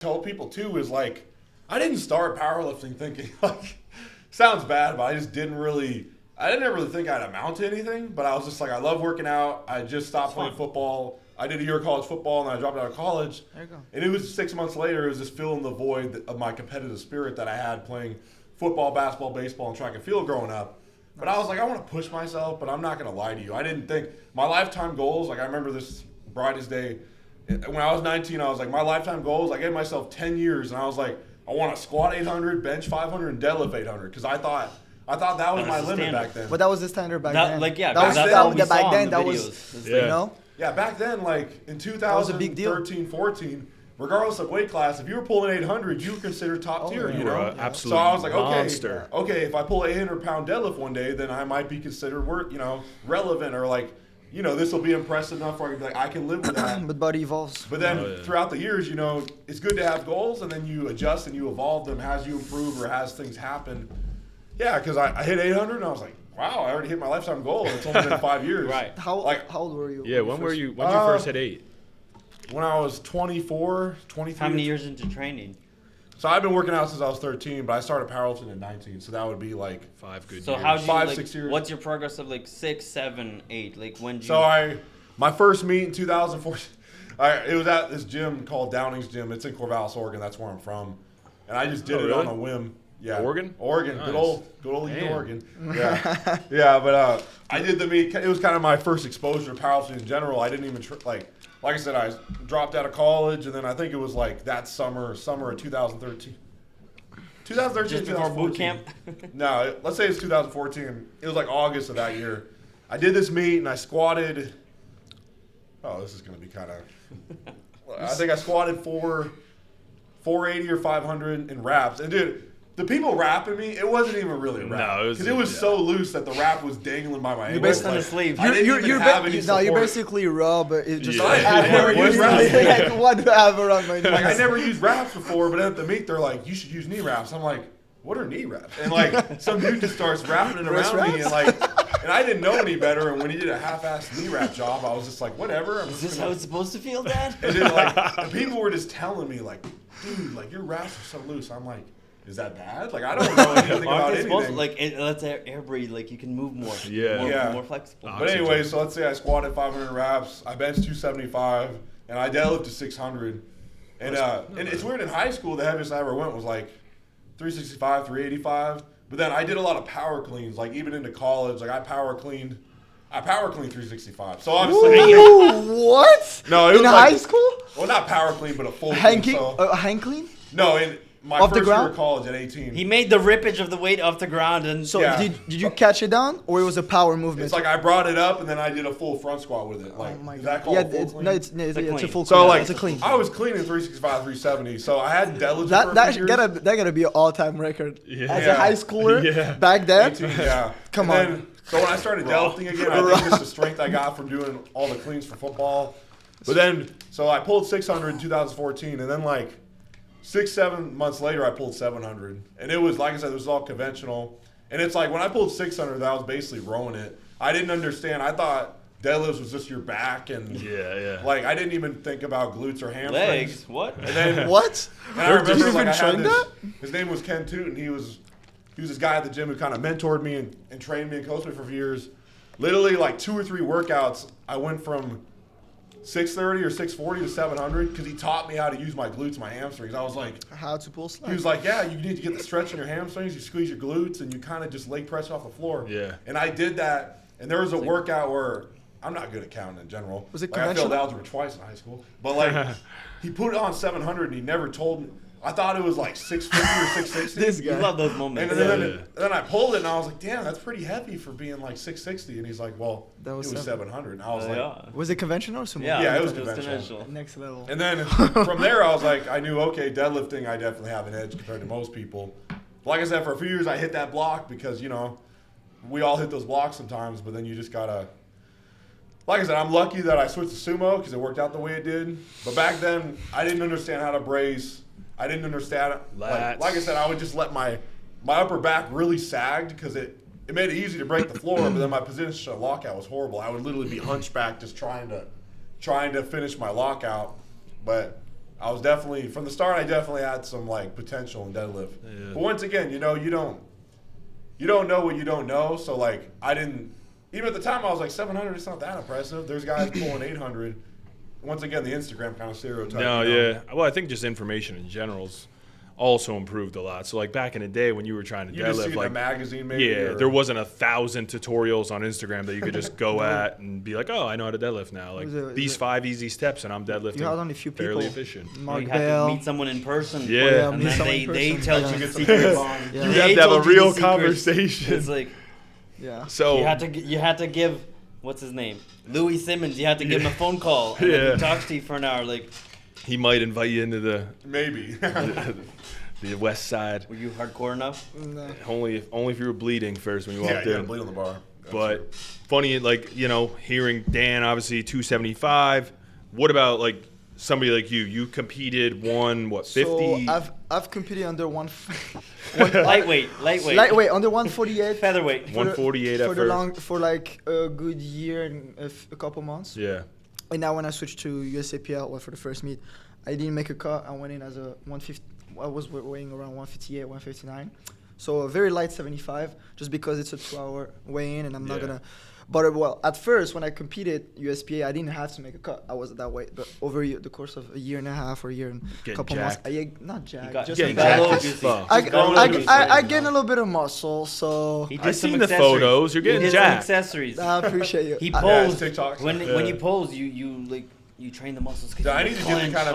tell people too is like, I didn't start powerlifting thinking like, sounds bad, but I didn't really think I'd amount to anything. But I was just like, I love working out. I just stopped playing football. I did a year of college football, and then I dropped out of college. There you go. And it was 6 months later, it was just filling the void of my competitive spirit that I had playing football, basketball, baseball, and track and field growing up. But I was like, I want to push myself, but I'm not going to lie to you. I didn't think my lifetime goals, like I remember this brightest day. When I was 19, I was like, my lifetime goals, I gave myself 10 years, and I was like, I want to squat 800, bench 500, and deadlift 800, because I thought that was my limit back then. But that was the standard back then. Like, yeah, that was that's what we back saw then. in the That videos. was, Yeah. you know. Yeah, back then, like in was a big deal. 2013, 14, regardless of weight class, if you were pulling 800, you were considered top tier, you know? Absolute So I was like, monster. okay, if I pull an 800-pound deadlift one day, then I might be considered relevant, or like, this will be impressive enough where I can be like, I can live with that. But body evolves. But then throughout the years, it's good to have goals, and then you adjust and you evolve them as you improve or as things happen. Yeah, because I hit 800, and I was like, wow, I already hit my lifetime goal. It's only been 5 years. Right. How old were you? Yeah, when did you first hit 8? When I was 24, 23. How many years into training? So I've been working out since I was 13, but I started powerlifting at 19, so that would be like 5 good So years. how do you 5, 6 years. What's your progress of like 6, 7, 8? Like when do you? So my first meet in 2014, it was at this gym called Downing's Gym. It's in Corvallis, Oregon. That's where I'm from, and I just did it on a whim. Yeah, Oregon, nice. good old Damn. Oregon. Yeah, yeah. But I did the meet. It was kind of my first exposure to powerlifting in general. I didn't even like I said, I dropped out of college, and then I think it was like that summer of 2013. 2013, Just before boot camp? No, let's say it's 2014. It was like August of that year. I did this meet, and I squatted. Oh, this is going to be kind of. I think I squatted 480 or 500 in wraps. And dude, the people rapping me, it wasn't even really a rap. Because it was so loose that the wrap was dangling by my ankle. You're based on the sleeve. I didn't even have any support. You're basically raw, but it's just I never used wraps. like, what do I have around my knees? Like, I never used wraps before, but at the meet, they're like, you should use knee wraps. I'm like, what are knee wraps? And like, some dude just starts wrapping it around me, and like, and I didn't know any better. And when he did a half-assed knee wrap job, I was just like, whatever. Is this how it's supposed to feel, Dad? And then like, the people were just telling me like, dude, like your wraps are so loose. I'm like, is that bad? Like, I don't know anything about anything. Like, let's air breathe. Like, you can move more. More flexible. But anyway, so let's say I squatted 500 reps, I benched 275, and I deadlifted 600. And it's weird, in high school, the heaviest I ever went was like 365, 385. But then I did a lot of power cleans, like even into college. Like I power cleaned 365. So obviously, what? No, it was in like, high school? Well, not power clean, but a full hang clean. hang clean? No, in my off first the ground? year of college at 18. He made the rippage of the weight off the ground, and So did you catch it down, or it was a power movement? It's like I brought it up and then I did a full front squat with it. Like, oh my is God. that called a full clean? No, it's a full clean. So like, it's a clean. I was cleaning 365, 370. So I had deadlifted for That a few that gotta be an all-time record. Yeah. As a high schooler back then. 18, yeah. Come and on. Then, so when I started deadlifting again, I think it's the strength I got from doing all the cleans for football. But then, so I pulled 600 in 2014, and then like 6-7 months later, I pulled 700. And it was, like I said, it was all conventional. And it's like when I pulled 600, that was basically rowing it. I didn't understand. I thought deadlifts was just your back, and like I didn't even think about glutes or hamstrings. legs. What? And then What? And I remember, Did you like, even I had train this, that? his name was Ken Toot, and he was this guy at the gym who kind of mentored me and trained me and coached me for a few years. Literally, like 2 or 3 workouts, I went from 630 or 640 to 700 because he taught me how to use my glutes, my hamstrings. I was like, How to pull slack. he was like, yeah, you need to get the stretch in your hamstrings, you squeeze your glutes, and you kind of just leg press off the floor. Yeah. And I did that, and there was a workout where I'm not good at counting in general. Was it like, I failed conventional? algebra twice in high school. But like, he put it on 700, and he never told me. I thought it was like 650 or 660. This You guy. love those And moments. then I pulled it, and I was like, damn, that's pretty heavy for being like 660. And he's like, well, That was it was 700. And I was like, Was it conventional or sumo? Yeah, it was conventional. Next level. and then from there, I was like, I knew, okay, deadlifting, I definitely have an edge compared to most people. Like I said, for a few years, I hit that block because, we all hit those blocks sometimes, but then you just got to, like I said, I'm lucky that I switched to sumo because it worked out the way it did. But back then, I didn't understand how to brace. I didn't understand it. Like I said, I would just let my upper back really sagged because it made it easy to break the floor, but then my position of lockout was horrible. I would literally be hunchback just trying to finish my lockout. But I was definitely from the start. I definitely had some like potential in deadlift. Yeah. But once again, you know, you don't know what you don't know. So like I didn't. Even at the time, I was like 700. It's not that impressive. There's guys pulling 800. Once again, the Instagram kind of stereotype. No, yeah. Well, I think just information in general's also improved a lot. So like back in the day when you were trying to you deadlift, just see like a magazine, maybe. Yeah, there wasn't 1,000 tutorials on Instagram that you could just go at and be like, oh, I know how to deadlift now. Like these 5 easy steps, and I'm deadlifting. You had only a few people. Fairly efficient. You have to meet someone in person. Yeah, and then they tell you the secret bond. You have to have a real conversation. It's like, yeah. So you had to give, what's his name, Louis Simmons. You had to give him a phone call and then he talks to you for an hour. Like he might invite you into the the west side. Were you hardcore enough? No. Only if you were bleeding first when you walked in. Yeah, you gotta bleed on the bar. But funny, like, you know, hearing Dan, obviously 275. What about like somebody like you? You competed, won what, 50? So I've competed under lightweight under 148, featherweight, 148 for like a good year and a couple months. Yeah. And now when I switched to USAPL, well, for the first meet, I didn't make a cut. I went in as a 150. I was weighing around 158, 159. So a very light 75, just because it's a 2-hour weigh-in, and I'm not gonna. But well, at first when I competed USPA, I didn't have to make a cut. I was at that weight, but over the course of a year and a half or a year and a couple months, not jacked. I gained a little bit of muscle, so I've seen the photos. You're getting jacked. Accessories. I appreciate you. He posed. When you pose, you like. You train the muscles. I need to do the kind of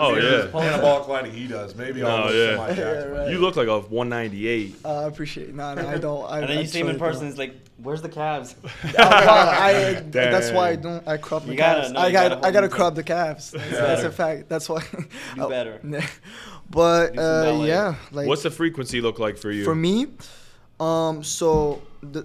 anabolic lighting he does. Maybe I'll right. You look like a 198. I appreciate it. No, I don't. And then you see him in person, it's like, where's the calves? That's why I crop the calves. I gotta crop the calves. That's a fact. That's why. Do better. But yeah, like. What's the frequency look like for you? For me, so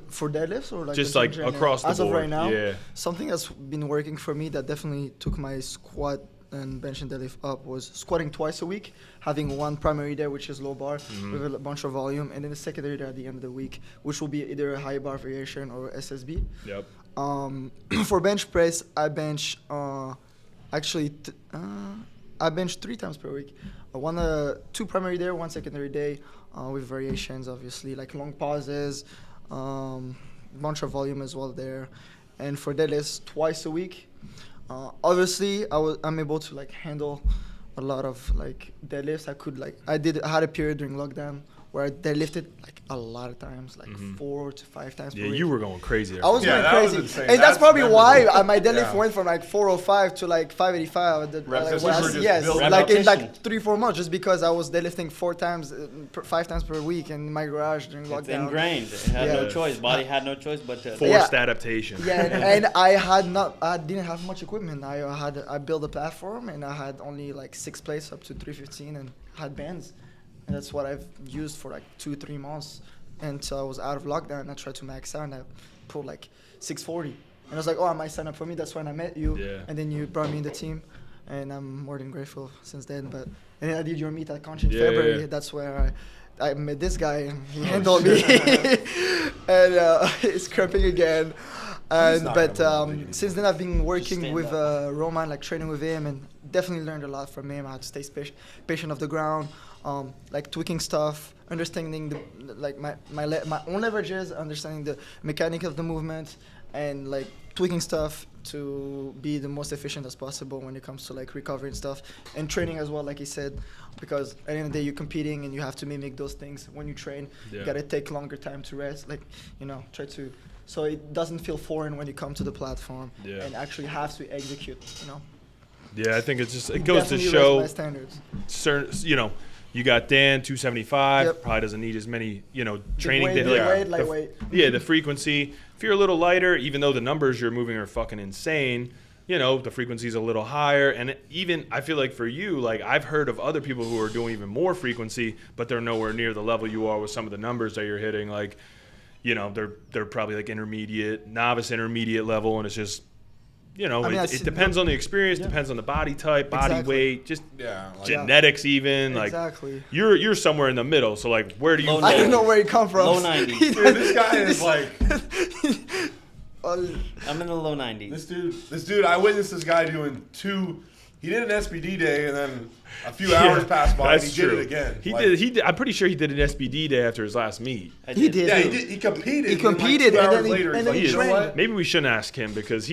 for deadlifts or like just like across the board. As of right now, yeah. Something that's been working for me that definitely took my squat and bench and deadlift up was squatting twice a week, having one primary there, which is low bar with a bunch of volume, and then a secondary there at the end of the week, which will be either a high bar variation or SSB. Yep. For bench press, I bench I bench 3 times per week. 2 primary day, 1 secondary day, with variations, obviously, like long pauses, bunch of volume as well there. And for deadlifts, twice a week. Obviously, I'm able to like handle a lot of like deadlifts. I had a period during lockdown where I deadlifted like a lot of times, like 4 to 5 times per week. Yeah, you were going crazy there. I was going crazy. And that's probably why my deadlift went from like 405 to like 585. In like 3-4 months, just because I was deadlifting 5 times per week in my garage during lockdown. It's ingrained. It had no choice. Body had no choice but to forced adaptation. Yeah, and I didn't have much equipment. I built a platform, and I had only like 6 plates up to 315 and had bands. And that's what I've used for like 2-3 months until I was out of lockdown. I tried to max out and I pulled like 640. And I was like, oh, I might sign up for me. That's when I met you. Yeah. And then you brought me in the team. And I'm more than grateful since then. And then I did your meet at Conch in February. Yeah. That's where I met this guy and he handled me. And he's cramping again. But since then I've been working with Roman, like training with him, and definitely learned a lot from him. I had to stay patient off the ground. Like tweaking stuff, understanding my own leverages, understanding the mechanic of the movement, and like tweaking stuff to be the most efficient as possible when it comes to like recovery and stuff, and training as well, like he said, because at the end of the day you're competing and you have to mimic those things when you train. You gotta take longer time to rest, like try to, so it doesn't feel foreign when you come to the platform and actually have to execute. Yeah, I think it goes to show certain, you got Dan 275, probably doesn't need as many, training. Lightweight. The frequency. If you're a little lighter, even though the numbers you're moving are fucking insane, the frequency's a little higher. And even I feel like for you, like I've heard of other people who are doing even more frequency, but they're nowhere near the level you are with some of the numbers that you're hitting. Like, they're probably like novice intermediate level, and it's just. It depends on the experience, depends on the body type, body weight, just genetics even. Exactly. Like you're somewhere in the middle. So like, where do you? I don't know where you come from. Low 90s. Dude, this guy is like. I'm in the low 90s. This dude. I witnessed this guy doing 2 he did an SBD day, and then a few hours passed by, and he did it again. He did. I'm pretty sure he did an SBD day after his last meet. He did. Yeah, he did. He competed. He competed, and, like 2 and hours then later, and then he's he like, you know trained. what? Maybe we shouldn't ask him because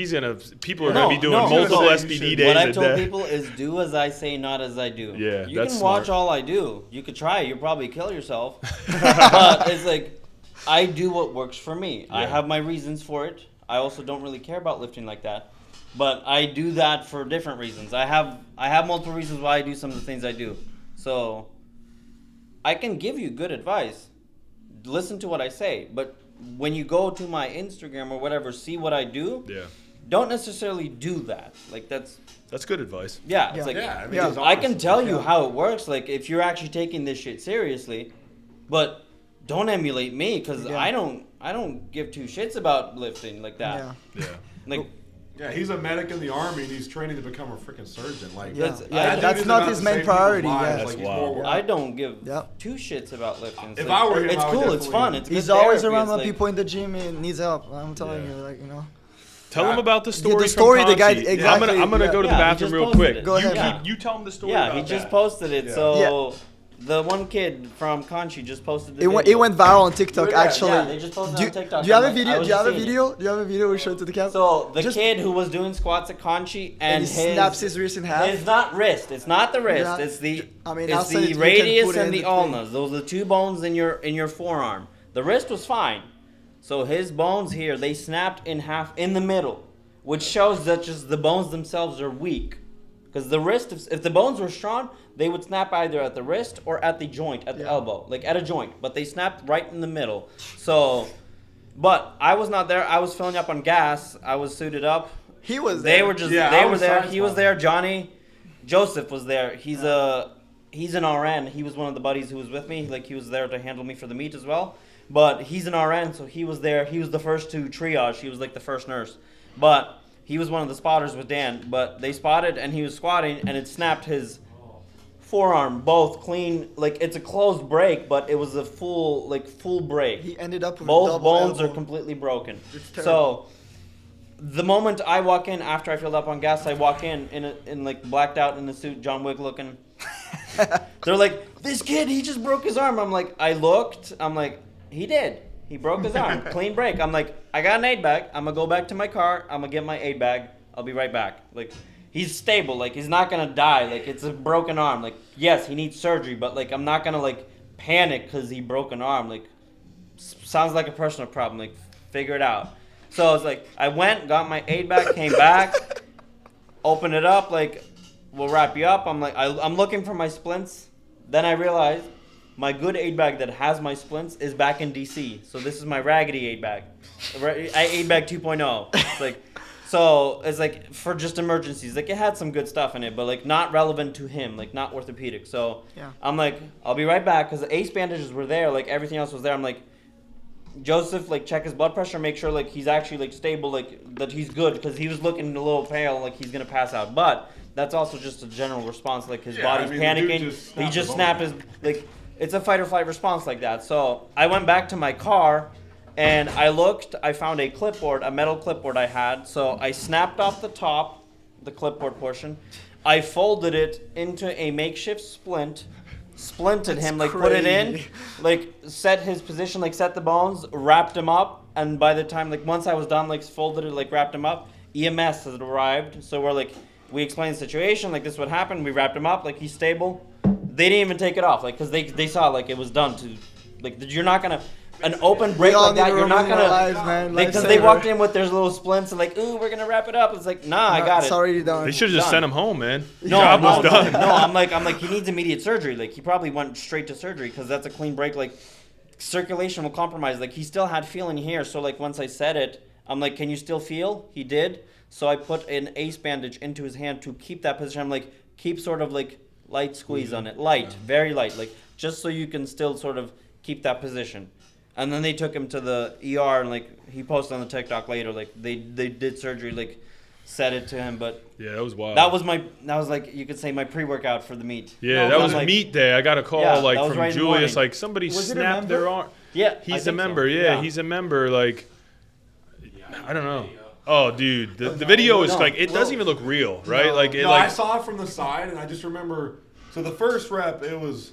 people are No, going to be doing no. multiple You SBD should. days What a I've told day. people is do as I say, not as I do. Yeah, you that's can watch smart. all I do. You could try. You'll probably kill yourself. But it's like I do what works for me. I Yeah. have my reasons for it. I also don't really care about lifting like that. But I do that for different reasons. I have multiple reasons why I do some of the things I do. So I can give you good advice. Listen to what I say. But when you go to my Instagram or whatever, see what I do. Yeah, Don't necessarily do that. Like that's good advice. yeah. It's Yeah. like Yeah, I mean, Yeah. he's I can honest. tell you Yeah. how it works. Like if you're actually taking this shit seriously, but don't emulate me because Yeah. I don't give two shits about lifting like that. Yeah. Yeah. Like Yeah, he's a medic in the army, and he's training to become a freaking surgeon. Like, Yeah. That's- Yeah, that dude that's is not about his to main save people's priority. lives. Yeah. That's Like, he's wild. more- I don't give Yep. two shits about lifting. It's If like- I were him, it's I would cool. It's definitely- fun. It's He's good always therapy. around It's when like- people in the gym and needs help. I'm telling Yeah. you, like, you know. Tell him about the story. the story, from the guy- Conchi. exactly, I'm gonna yeah. go to the Yeah, he bathroom just real posted quick. it. Go ahead. Yeah. You tell him the story. Yeah, about he just that. posted it. Yeah. So the one kid from Conchi just posted the It went video. viral on TikTok, Yeah, actually. yeah, they just posted do, on TikTok. do you have I'm a like, video? I Do was you have a just seeing video? Do you have a video we show it to the camera? So the Just- kid who was doing squats at Conchi and and he snaps his wrist in half. It's not wrist. It's not the wrist. Yeah. It's the I mean, I'll it's send it the to you, you can radius put it and in the the thing. ulnas. Those are the two bones in your forearm. The wrist was fine. So his bones here, they snapped in half in the middle, which shows that just the bones themselves are weak. Because the wrist, if the bones were strong, they would snap either at the wrist or at the joint, at the Yeah. elbow, like at a joint. But they snapped right in the middle. So, but I was not there. I was filling up on gas. I was suited up. He was They there. were just Yeah, they I were was there. side He was spotting. there. Johnny Joseph was there. He's an RN. He was one of the buddies who was with me. Like he was there to handle me for the meet as well. But he's an RN, so he was there. He was the first to triage. He was like the first nurse. But he was one of the spotters with Dan. But they spotted and he was squatting and it snapped his forearm both clean. Like it's a closed break, but it was a full break. He ended up with Both double bones are elbow. completely broken. It's terrible. So the moment I walk in after I filled up on gas, I walk in like blacked out in the suit, John Wick looking. They're like, this kid, he just broke his arm. I'm like, I looked. I'm like, he did. He broke his arm. Clean break. I'm like, I got an aid bag. I'm gonna go back to my car. I'm gonna get my aid bag. I'll be right back. Like, he's stable. Like, he's not gonna die. Like, it's a broken arm. Like, yes, he needs surgery, but like, I'm not gonna like panic because he broke an arm. Like, sounds like a personal problem. Like, figure it out. So it's like, I went, got my aid bag, came back, opened it up. Like, we'll wrap you up. I'm like, I'm looking for my splints. Then I realized my good aid bag that has my splints is back in DC. So this is my raggedy aid bag. Aid bag 2.0. It's like, so it's like for just emergencies. Like it had some good stuff in it, but like not relevant to him, like not orthopedic. So Yeah. I'm like, I'll be right back because the ace bandages were there. Like everything else was there. I'm like, Joseph, like check his blood pressure, make sure like he's actually like stable, like that he's good because he was looking a little pale, like he's gonna pass out. But that's also just a general response, like his Yeah, body's I mean, the dude panicking. just He snapped just his snapped bone. his like. It's a fight or flight response like that. So I went back to my car and I looked. I found a clipboard, a metal clipboard I had. So I snapped off the top, the clipboard portion. I folded it into a makeshift splint, splinted him, like put it in, crazy. like set his position, like set the bones, wrapped him up. And by the time, like once I was done, like folded it, like wrapped him up, EMS has arrived. So we're like, we explained the situation, like this is what happened. We wrapped him up, like he's stable. They didn't even take it off, like, because they saw, like, it was done to, like, you're not going to, an open break We all like that, need to you're not remember going our lives, man. to, because they walked in with their little splints and like, ooh, we're going to wrap it up. It's like, nah, I got it. It's already done. They should have just Done. sent him home, man. No, Job no, was done. no, I'm like, he needs immediate surgery. Like, he probably went straight to surgery because that's a clean break. Like, circulation will compromise. Like, he still had feeling here. So, like, once I said it, I'm like, can you still feel? He did. So I put an ace bandage into his hand to keep that position. I'm like, keep sort of like light squeeze on it. Light, very light. Like, just so you can still sort of keep that position. And then they took him to the ER and, like, he posted on the TikTok later, like, they did surgery, like, set it to him. But Yeah, that was wild. that was like, you could say my pre-workout for the meet. Yeah, No, that but was like, meat day. I got a call Yeah, like that was from right in the Julius, morning. like somebody Was it a snapped their member? arm. Yeah, I He's a think member. so. Yeah, he's a member. Like, I don't know. Oh, dude, the video is No. like it doesn't even look real, right? No, like it no, I like saw it from the side, and I just remember. So the first rep, it was,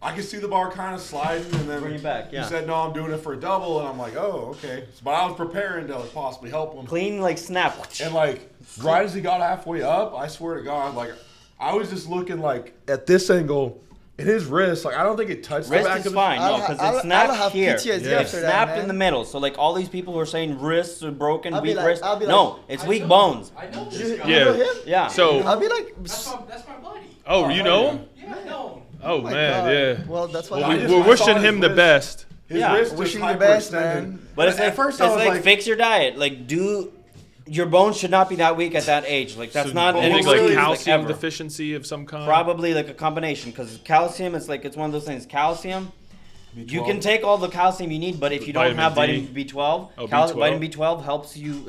I could see the bar kind of sliding, and then Bring it back, yeah. he said, "No, I'm doing it for a double," and I'm like, "Oh, okay." So, but I was preparing to possibly help him, Clean, like, snap. and like right as he got halfway up, I swear to God, like I was just looking like at this angle. And his wrist, like I don't think it touched the Wrist back is of fine, no, I'll because have it snapped here. PTSD Yeah. It after that, snapped man. in the middle. So, like, all these people who are saying wrists are broken, I'll be weak like- wrists. I'll be No, like- it's weak bones. I know You, this guy. you Yeah. know him? Yeah. so. I'll be like, That's my buddy. Oh, you know him? Yeah, I know. Oh my man, God. yeah. Well, that's why Well, I I just- We're I wishing saw his him the wrist. best. His Yeah. wrist just Wishing the best, man. But it's at like, first it's I was like, like, fix your diet. Like, your bones should not be that weak at that age. Like, that's So not you an think, excuse, like like, calcium ever. deficiency of some kind. Probably like a combination, because calcium, it's one of those things. Calcium, you can take all the calcium you need, but if you don't Vitamin have D. vitamin B12, Oh, B12. vitamin B12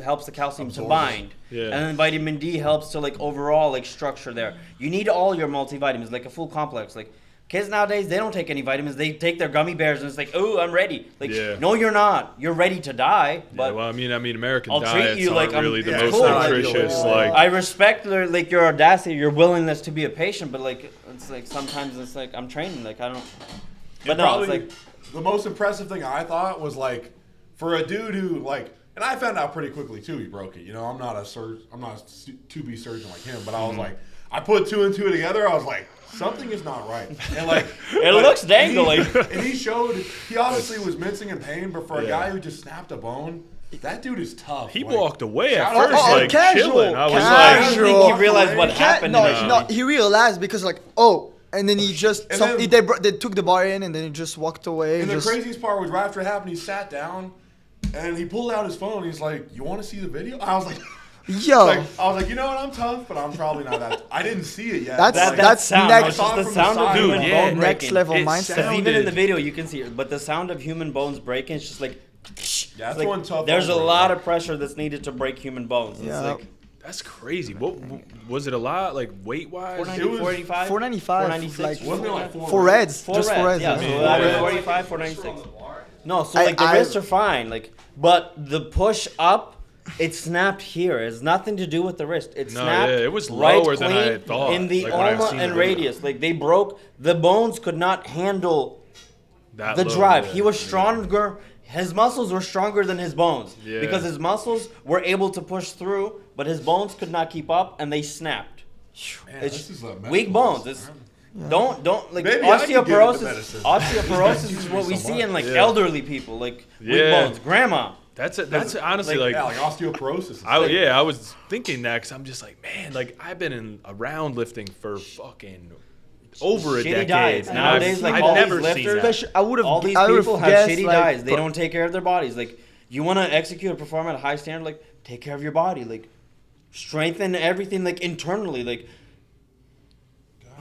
helps the calcium to Absorb it. bind. Yeah. And then vitamin D helps to like overall like structure there. You need all your multivitamins, like a full complex. Like kids nowadays, they don't take any vitamins. They take their gummy bears and it's like, oh, I'm ready. Like, Yeah. no, you're not. You're ready to die. Yeah, But well, I mean, American I'll treat diets you like aren't really the yeah, most cool. Like, nutritious. yeah. Like, I respect like your audacity, your willingness to be a patient, but like it's like sometimes it's like I'm training, like I don't. But no, probably it's like the most impressive thing I thought was like for a dude who like, and I found out pretty quickly too. He broke it. You know, I'm not a 2B surgeon like him, but I was like, I put two and two together. I was like, something is not right. And like, It looks dangly. And he showed he obviously was mincing in pain, but for a Yeah. guy who just snapped a bone, that dude is tough. he Like, walked away at shout out- first, Oh, like casual, chilling. I was I casual. don't think he realized what Can't- happened. no, in the no, game. he realized because like, oh, and then he just And then- they took the bar in and then he just walked away. And And the just, craziest part was right after it happened, he sat down and he pulled out his phone. He's like, "You want to see the video?" I was like, yo, "You know what? I'm tough, but I'm probably not that." I didn't see it yet. That's- That, Like, that that's sound, next- it's just I the saw it from sound the of side. human Dude, bone yeah. next breaking. level It mindset. Because even in the sounded- video you can see it, but the sound of human bones breaking, it's just like. Yeah, it's that's like one tough there's a one. lot of pressure that's needed to break human bones. It's Yeah. like That's crazy. What was it? A lot, like weight wise? 490, It was 485, 495, 496. like, Wasn't it like for Reds, Four just for reds, Reds. yeah. yeah. So Four that reds. is 485, 496. bar. No, so I- like the I- wrists are fine, like, but the push up, it snapped here. It's nothing to do with the wrist. It No, snapped. yeah, it was right lower than I clean had thought, in the like, when I've ulna seen the and video. radius. Like they broke. The bones could not handle That the low, drive. yeah. He was stronger. His muscles were stronger than his bones Yeah. because his muscles were able to push through, but his bones could not keep up, and they snapped. Man, It's this is a medical weak bones. lesson. It's, don't like Maybe I can get into osteoporosis. medicine. Osteoporosis is what we So see in like much. Yeah. elderly people, like weak Yeah. bones, grandma. That's honestly like, Yeah, like osteoporosis. I was thinking that because I'm just like, man, like I've been around lifting for fucking over a Shitty decade. diets. and Nowadays, like, I've all never these seen lifters- that. Especially, I would have. All these I would've people have guessed, shitty like, diets. They don't take care of their bodies. Like you want to execute or perform at a high standard, like take care of your body, like strengthen everything, like internally, like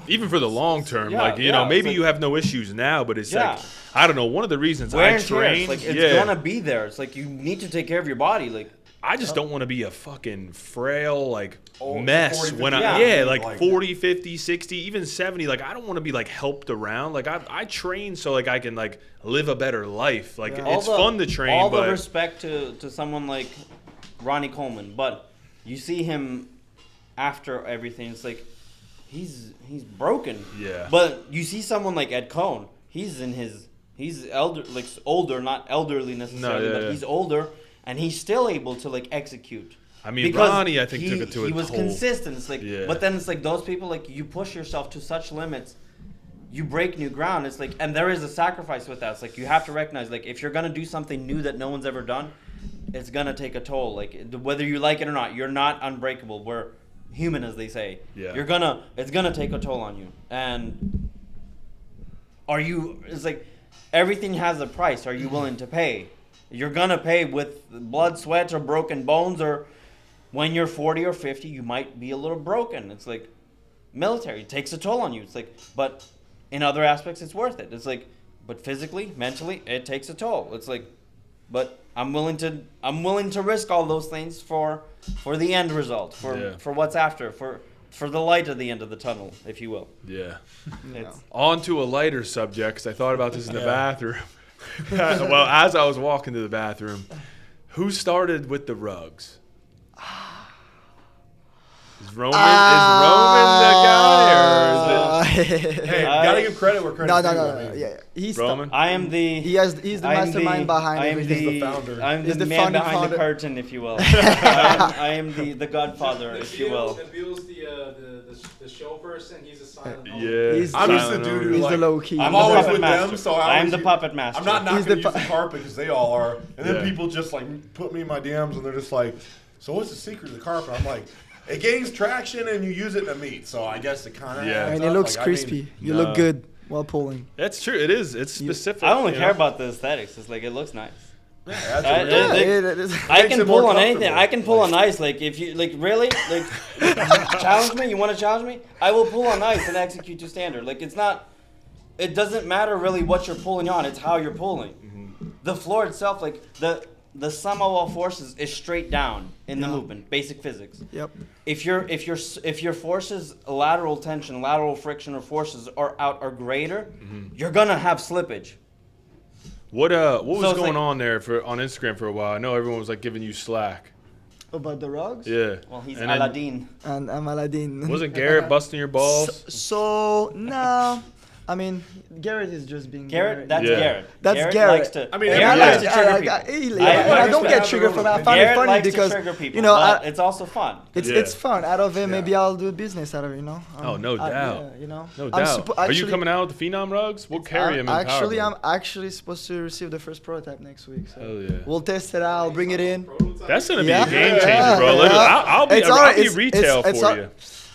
Even for the long term, Yeah, like you yeah, know, it's maybe like- you have no issues now, but it's Yeah. like I don't know. One of the reasons wear I and tear. train, It's like it's yeah, gonna be there. It's like you need to take care of your body, like. I just don't want to be a fucking frail like Oh, mess 40, when 50, I yeah. like Like- 40, 50, 60, even 70. Like I don't want to be like helped around. Like I train so like I can like live a better life. Like Yeah. it's fun to train, All but the respect to someone like Ronnie Coleman, but you see him after everything. It's like he's broken. Yeah. But you see someone like Ed Cohn. He's older, not elderly necessarily, yeah, but yeah. he's older, and he's still able to like execute. I mean, Because Ronnie, I think he, took it to he a was whole. consistent. It's like, Yeah. but then it's like those people, like you push yourself to such limits, you break new ground. It's like, and there is a sacrifice with that. It's like you have to recognize, like, if you're gonna do something new that no one's ever done, it's gonna take a toll. Like whether you like it or not, you're not unbreakable. We're human, as they say. Yeah. It's gonna take a toll on you. And are you? It's like everything has a price. Are you willing to pay? You're gonna pay with blood, sweat, or broken bones, or when you're 40 or 50, you might be a little broken. It's like military. It takes a toll on you. It's like, but in other aspects, it's worth it. It's like, but physically, mentally, it takes a toll. It's like, but I'm willing to risk all those things for the end result, for what's after, for the light at the end of the tunnel, if you will. Yeah. It's, On to a lighter subject, 'cause I thought about this in the bathroom. Well, as I was walking to the bathroom, who started with the rugs? Is Roman the guy, or is it? Hey, gotta give credit where credit's due. No. Yeah, he's Roman? He's the mastermind behind everything. He's the founder. I'm He's the the man founding behind father. the curtain, if you will. I am the godfather, if you will. Nabil's the show person. He's a silent. Yeah. He's I'm just the silent dude owner. who He's like, the low key. I'm the always puppet with master. them, so I am always the puppet master. I'm not He's going to the use the carpet because they all are. And then Yeah. people just like put me in my DMs and they're just like, so what's the secret of the carpet? I'm like, it gains traction and you use it in a meat. So I guess it kind of Yeah. And it looks crispy. You look good while pulling. That's true. It is. It's specific. I only you care know? about the aesthetics. It's like it looks nice. Yeah, that's I- a real- it- it is. I Makes can it more pull on anything. comfortable. I can pull on ice. Like if you like really like challenge me. You want to challenge me? I will pull on ice and execute to standard. Like it's not. It doesn't matter really what you're pulling on. It's how you're pulling. The floor itself, like the sum of all forces is straight down in the movement. Basic physics. Yep. If your forces, lateral tension, lateral friction, or forces are greater, you're gonna have slippage. What So was it's going like- on there on Instagram for a while? I know everyone was like giving you slack. About the rugs? Yeah. Well, he's And then- Aladdin. And I'm Aladdin. Wasn't Garrett busting your balls? So, no. I mean, Garrett is just being Garrett, that's Yeah. Garrett. That's Garrett. Garrett. Likes to, I mean, Garrett yeah. likes to trigger people. I don't get have triggered their from that. I own find it Garrett funny likes because, to trigger people, you know, but it's also fun. it's fun. Out of it, maybe I'll do business out of it, you know? Oh, no doubt. Yeah, you know? No I'm doubt. Are you coming out with the Phenom rugs? We'll carry them in Actually, Power I'm actually supposed to receive the first prototype next week. So Hell yeah. we'll test it out, bring it in. That's gonna be Yeah. a game changer, Yeah, bro. yeah. Literally, I'll be It's alright. I'll be It's- retail it's for al- you.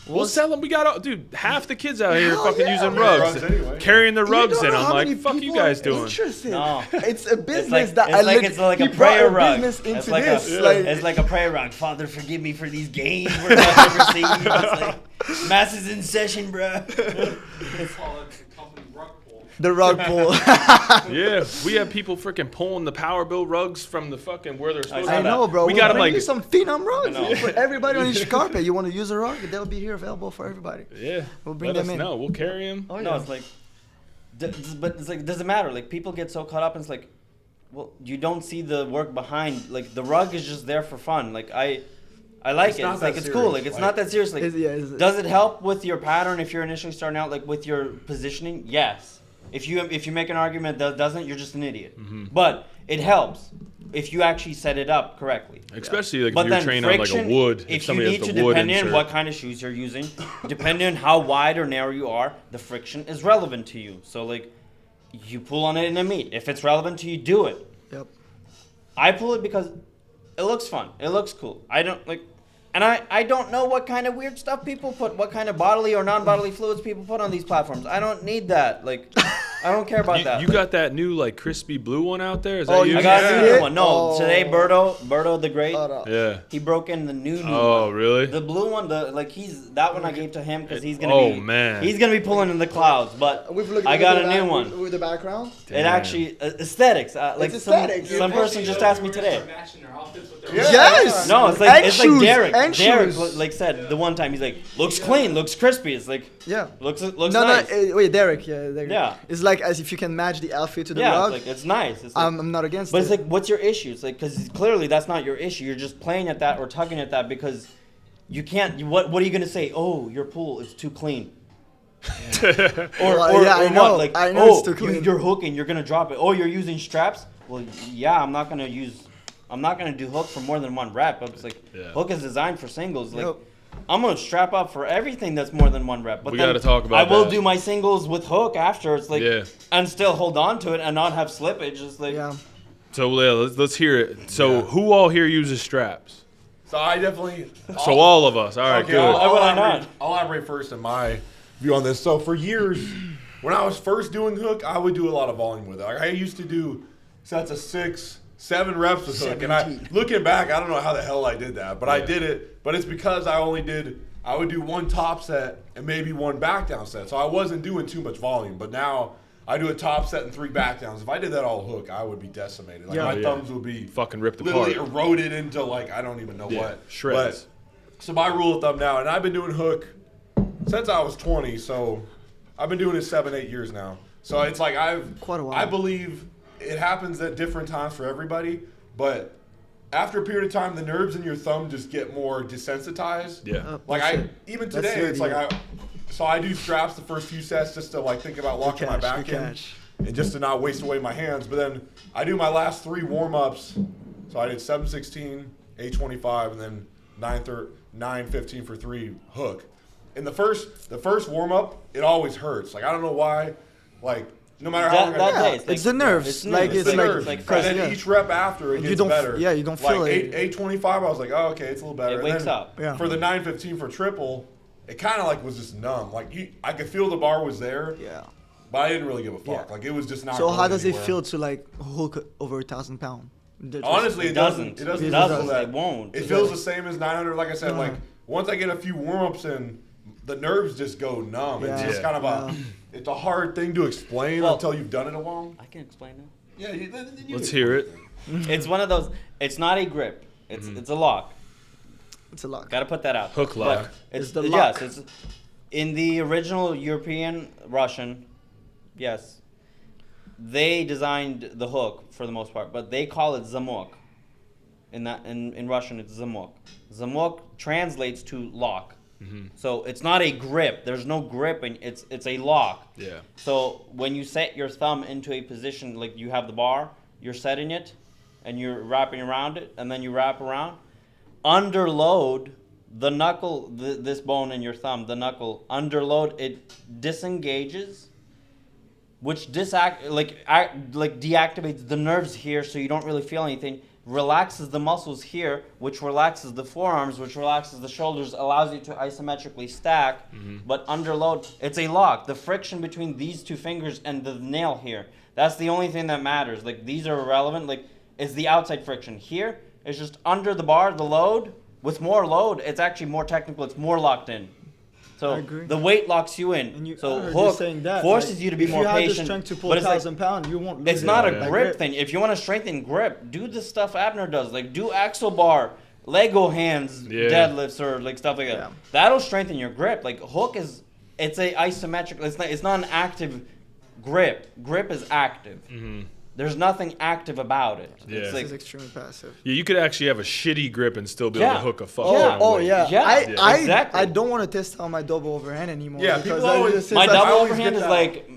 We'll sell them. We got dude. Half the kids out here Hell fucking yeah. using Rugs rugs, anyway. carrying the You rugs don't in. know I'm how like, many fuck you people guys are doing? interested. No. It's a business It's that like he a brought prayer a rug. business It's into like this. a, Like, it's like a prayer rug. Father, forgive me for these games we're about to receive. It's like, Mass is in session, bro. Call it the company rug pull. the rug pull. Yeah, we have people freaking pulling the Power Build rugs from the fucking where they're supposed I I to. know, bro. We We'll got 'em bring like- you some Phenom I know. rugs for everybody on each carpet. You want to use a rug? They'll be here available for everybody. Yeah, We'll bring let them us in. know. We'll carry them. Oh, No, yeah. it's like, but it's like, it doesn't matter. Like people get so caught up, and it's like, well, you don't see the work behind. Like the rug is just there for fun. Like I like It's it. not It's like that it's cool. serious. Like it's Like- not that serious. Like It's- does it help with your pattern if you're initially starting out? Like with your positioning, yes. If you make an argument that doesn't, you're just an idiot. But it helps if you actually set it up correctly. Especially like But if you're then training on like a friction, wood. if you somebody need has to, the wood depending on insert. what kind of shoes you're using, depending on how wide or narrow you are, the friction is relevant to you. So like, you pull on it in a meet. If it's relevant to you, do it. Yep. I pull it because it looks fun. It looks cool. I don't like, and I don't know what kind of weird stuff people put, what kind of bodily or non-bodily fluids people put on these platforms. I don't need that. Like, I don't care about that. You got that new like crispy blue one out there? Is Oh, that you? I got a Yeah. new one. No, Oh. today Berto the Great, Yeah. he broke in the new Oh, one. really? The blue one, that one I gave to him because he's gonna Oh, be, man. he's gonna be pulling in the clouds. But I got a new one. with the background. It actually aesthetics. Like It's some aesthetics. some person just asked me today. Matching their outfits with their Yes. No, it's And like shoes, Derek. and Derek shoes. like said the one time he's like, looks clean, looks crispy. It's like Yeah. looks No, nice. wait, Derek. Yeah, Derek. Yeah. It's like as if you can match the outfit to the Yeah, rug. it's like it's nice. It's like, I'm not against but it. it's like, what's your issue? It's like because clearly that's not your issue. You're just playing at that or tugging at that because you can't. What are you gonna say? Oh, your pool is too clean. Well, yeah, I know. What? Like, I know oh, it's too clean. You're hooking. You're gonna drop it. Oh, you're using straps. Well, yeah, I'm not gonna do hook for more than one rep. It's like Yeah. hook is designed for singles. Like Yep. I'm gonna strap up for everything that's more than one rep. But We then gotta talk about I will that. do my singles with hook after. It's like Yeah. and still hold on to it and not have slippage. It's like yeah. So let's hear it. So who all here uses straps? So I definitely. So all of us. All right, Okay, good. Why would I not? I'll elaborate first in my view on this. So for years, when I was first doing hook, I would do a lot of volume with it. Like I used to do sets of 6, 7 reps with hook. And looking back, I don't know how the hell I did that, but I did it. But it's because I would do one top set and maybe one back down set. So I wasn't doing too much volume. But now I do a top set and 3 back downs. If I did that all hook, I would be decimated. Like Yeah. my Yeah. thumbs would be Fucking ripped literally apart. eroded into like I don't even know Yeah, what. shreds. But, so my rule of thumb now, and I've been doing hook since I was 20, so I've been doing it 7, 8 years now. So it's like Quite a while. I believe it happens at different times for everybody, but after a period of time, the nerves in your thumb just get more desensitized. Yeah. Like even today, it's like I do straps the first few sets just to like think about locking my back in and just to not waste away my hands. But then I do my last 3 warm-ups. So I did 716, 825, and then 915 for 3 hook. And the first warm-up, it always hurts. Like I don't know why. Like no matter how long I do, it's the nerves. it's the nerves. And then each rep after it gets better. Yeah, you don't feel like it. 825, I was like, oh, okay, it's a little better. It wakes up. Yeah. For the 915 for triple, it kind of like was just numb. Like I could feel the bar was there. Yeah. But I didn't really give a fuck. Yeah. Like it was just not. So going how does anywhere. it feel to like hook over 1,000 pounds? Honestly, it doesn't. It doesn't. feel that. It won't. It feels the same as 900. Like I said, like once I get a few warm-ups in, the nerves just go numb. It's just kind of it's a hard thing to explain until you've done it a while. I can explain it. Yeah, Let's hear it. It's one of those. It's not a grip. It's a lock. It's a lock. Got to put that out. Hook lock. It's the lock. Yes, it's in the original European Russian. Yes, they designed the hook for the most part, but they call it zamok. In Russian, it's zamok. Zamok translates to lock. Mm-hmm. So it's not a grip. There's no gripping. It's a lock. Yeah. So when you set your thumb into a position, like you have the bar, you're setting it, and you're wrapping around it, and then you wrap around. Under load, the knuckle, this bone in your thumb, the knuckle, under load, it disengages, which deactivates the nerves here, so you don't really feel anything. Relaxes the muscles here, which relaxes the forearms, which relaxes the shoulders, allows you to isometrically stack. Mm-hmm. But under load, it's a lock. The friction between these 2 fingers and the nail here, that's the only thing that matters. Like, these are irrelevant. Like, it's the outside friction. Here, it's just under the bar, the load. With more load, it's actually more technical. It's more locked in. So the weight locks you in. And so hook forces you to be more patient. If you have the strength to pull 1,000 pounds, you won't lose it's not a grip thing. If you want to strengthen grip, do the stuff Abner does. Like do axle bar, Lego hands, deadlifts, or like stuff like that. Yeah. That'll strengthen your grip. Like hook it's a isometric. It's not an active grip. Grip is active. Mm-hmm. There's nothing active about it. Yeah. It's like extremely passive. Yeah, you could actually have a shitty grip and still be able to hook a fuck. I don't want to test out my double overhand anymore. Yeah, because people always, my double overhand is like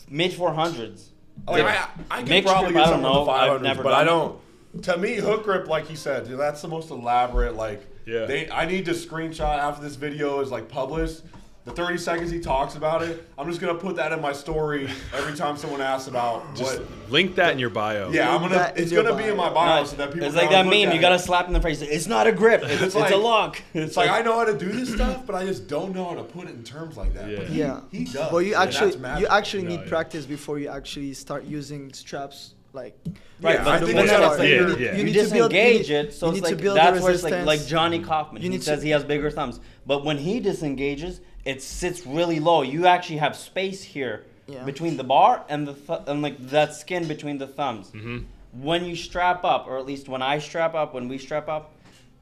mid 400s. Like I can probably get some of the 500s, but I don't. To me, hook grip, like he said, that's the most elaborate. Like, I need to screenshot after this video is like published. The 30 seconds he talks about it, I'm just gonna put that in my story every time someone asks about. Just link that in your bio. Yeah, it's gonna be in my bio so that people. It's like that meme. You gotta slap in the face. It's not a grip. It's like, a lock. It's like I know how to do this stuff, but I just don't know how to put it in terms like that. Yeah, he does. But you actually need practice before you actually start using straps. Like right, but you need to disengage it. So it's like that's where it's like Johnny Kaufman. He says he has bigger thumbs, but when he disengages, it sits really low. You actually have space here between the bar and like that skin between the thumbs. Mm-hmm. When you strap up, or at least when we strap up,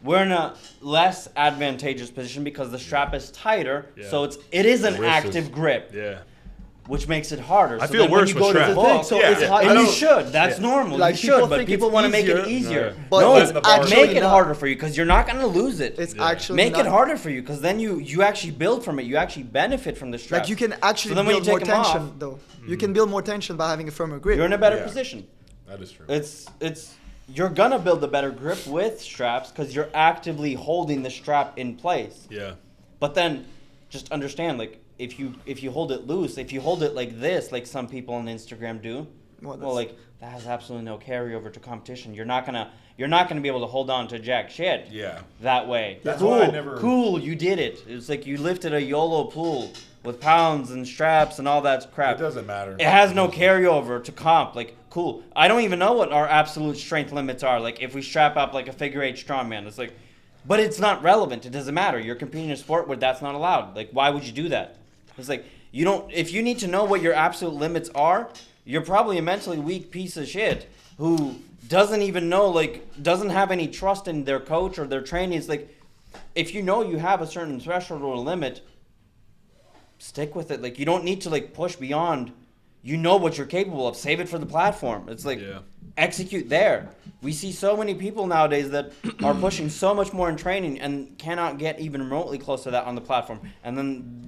we're in a less advantageous position because the strap is tighter. Yeah. So it is an active grip. Yeah. Which makes it harder. I feel worse with straps. And you should. That's normal. Like, you should, but people want to make it easier. But no, make it harder for you because you're not going to lose it. It's actually make it harder for you because then you actually build from it. You actually benefit from the strap. Like you can actually build more tension though. You can build more tension by having a firmer grip. You're in a better position. That is true. You're gonna build a better grip with straps because you're actively holding the strap in place. Yeah. But then, just understand, like if you hold it loose, if you hold it like this, like some people on Instagram do, like that has absolutely no carryover to competition. You're not gonna be able to hold on to jack shit. Yeah. That way. That's why I never. Cool, you did it. It's like you lifted a YOLO pool with pounds and straps and all that crap. It doesn't matter. It has no carryover to comp. Like, cool. I don't even know what our absolute strength limits are. Like, if we strap up like a figure 8 strongman, it's like, but it's not relevant. It doesn't matter. You're competing in a sport where that's not allowed. Like, why would you do that? It's like, you don't, if you need to know what your absolute limits are, you're probably a mentally weak piece of shit who doesn't even know, like, doesn't have any trust in their coach or their training. It's like, if you know you have a certain threshold or limit, stick with it. Like, you don't need to, like, push beyond. You know what you're capable of. Save it for the platform. It's like, execute there. We see so many people nowadays that are pushing so much more in training and cannot get even remotely close to that on the platform. And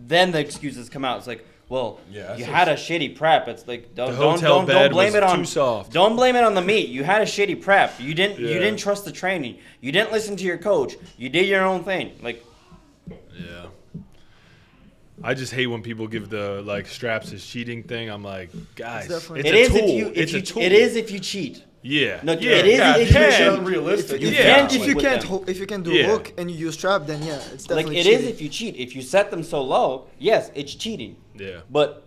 then the excuses come out. It's like, well, you had a shitty prep. It's like don't blame it on too soft. Don't blame it on the meat. You had a shitty prep. You didn't trust the training. You didn't listen to your coach. You did your own thing. Like, yeah. I just hate when people give the like straps as cheating thing. I'm like, guys, it's it a is tool. It is if you cheat. Yeah. No, yeah. it is Yeah, if if you you can. unrealistic. If you can do hook and you use strap, then yeah, it's definitely like it cheating. is if you cheat. If you set them so low, yes, it's cheating. Yeah. But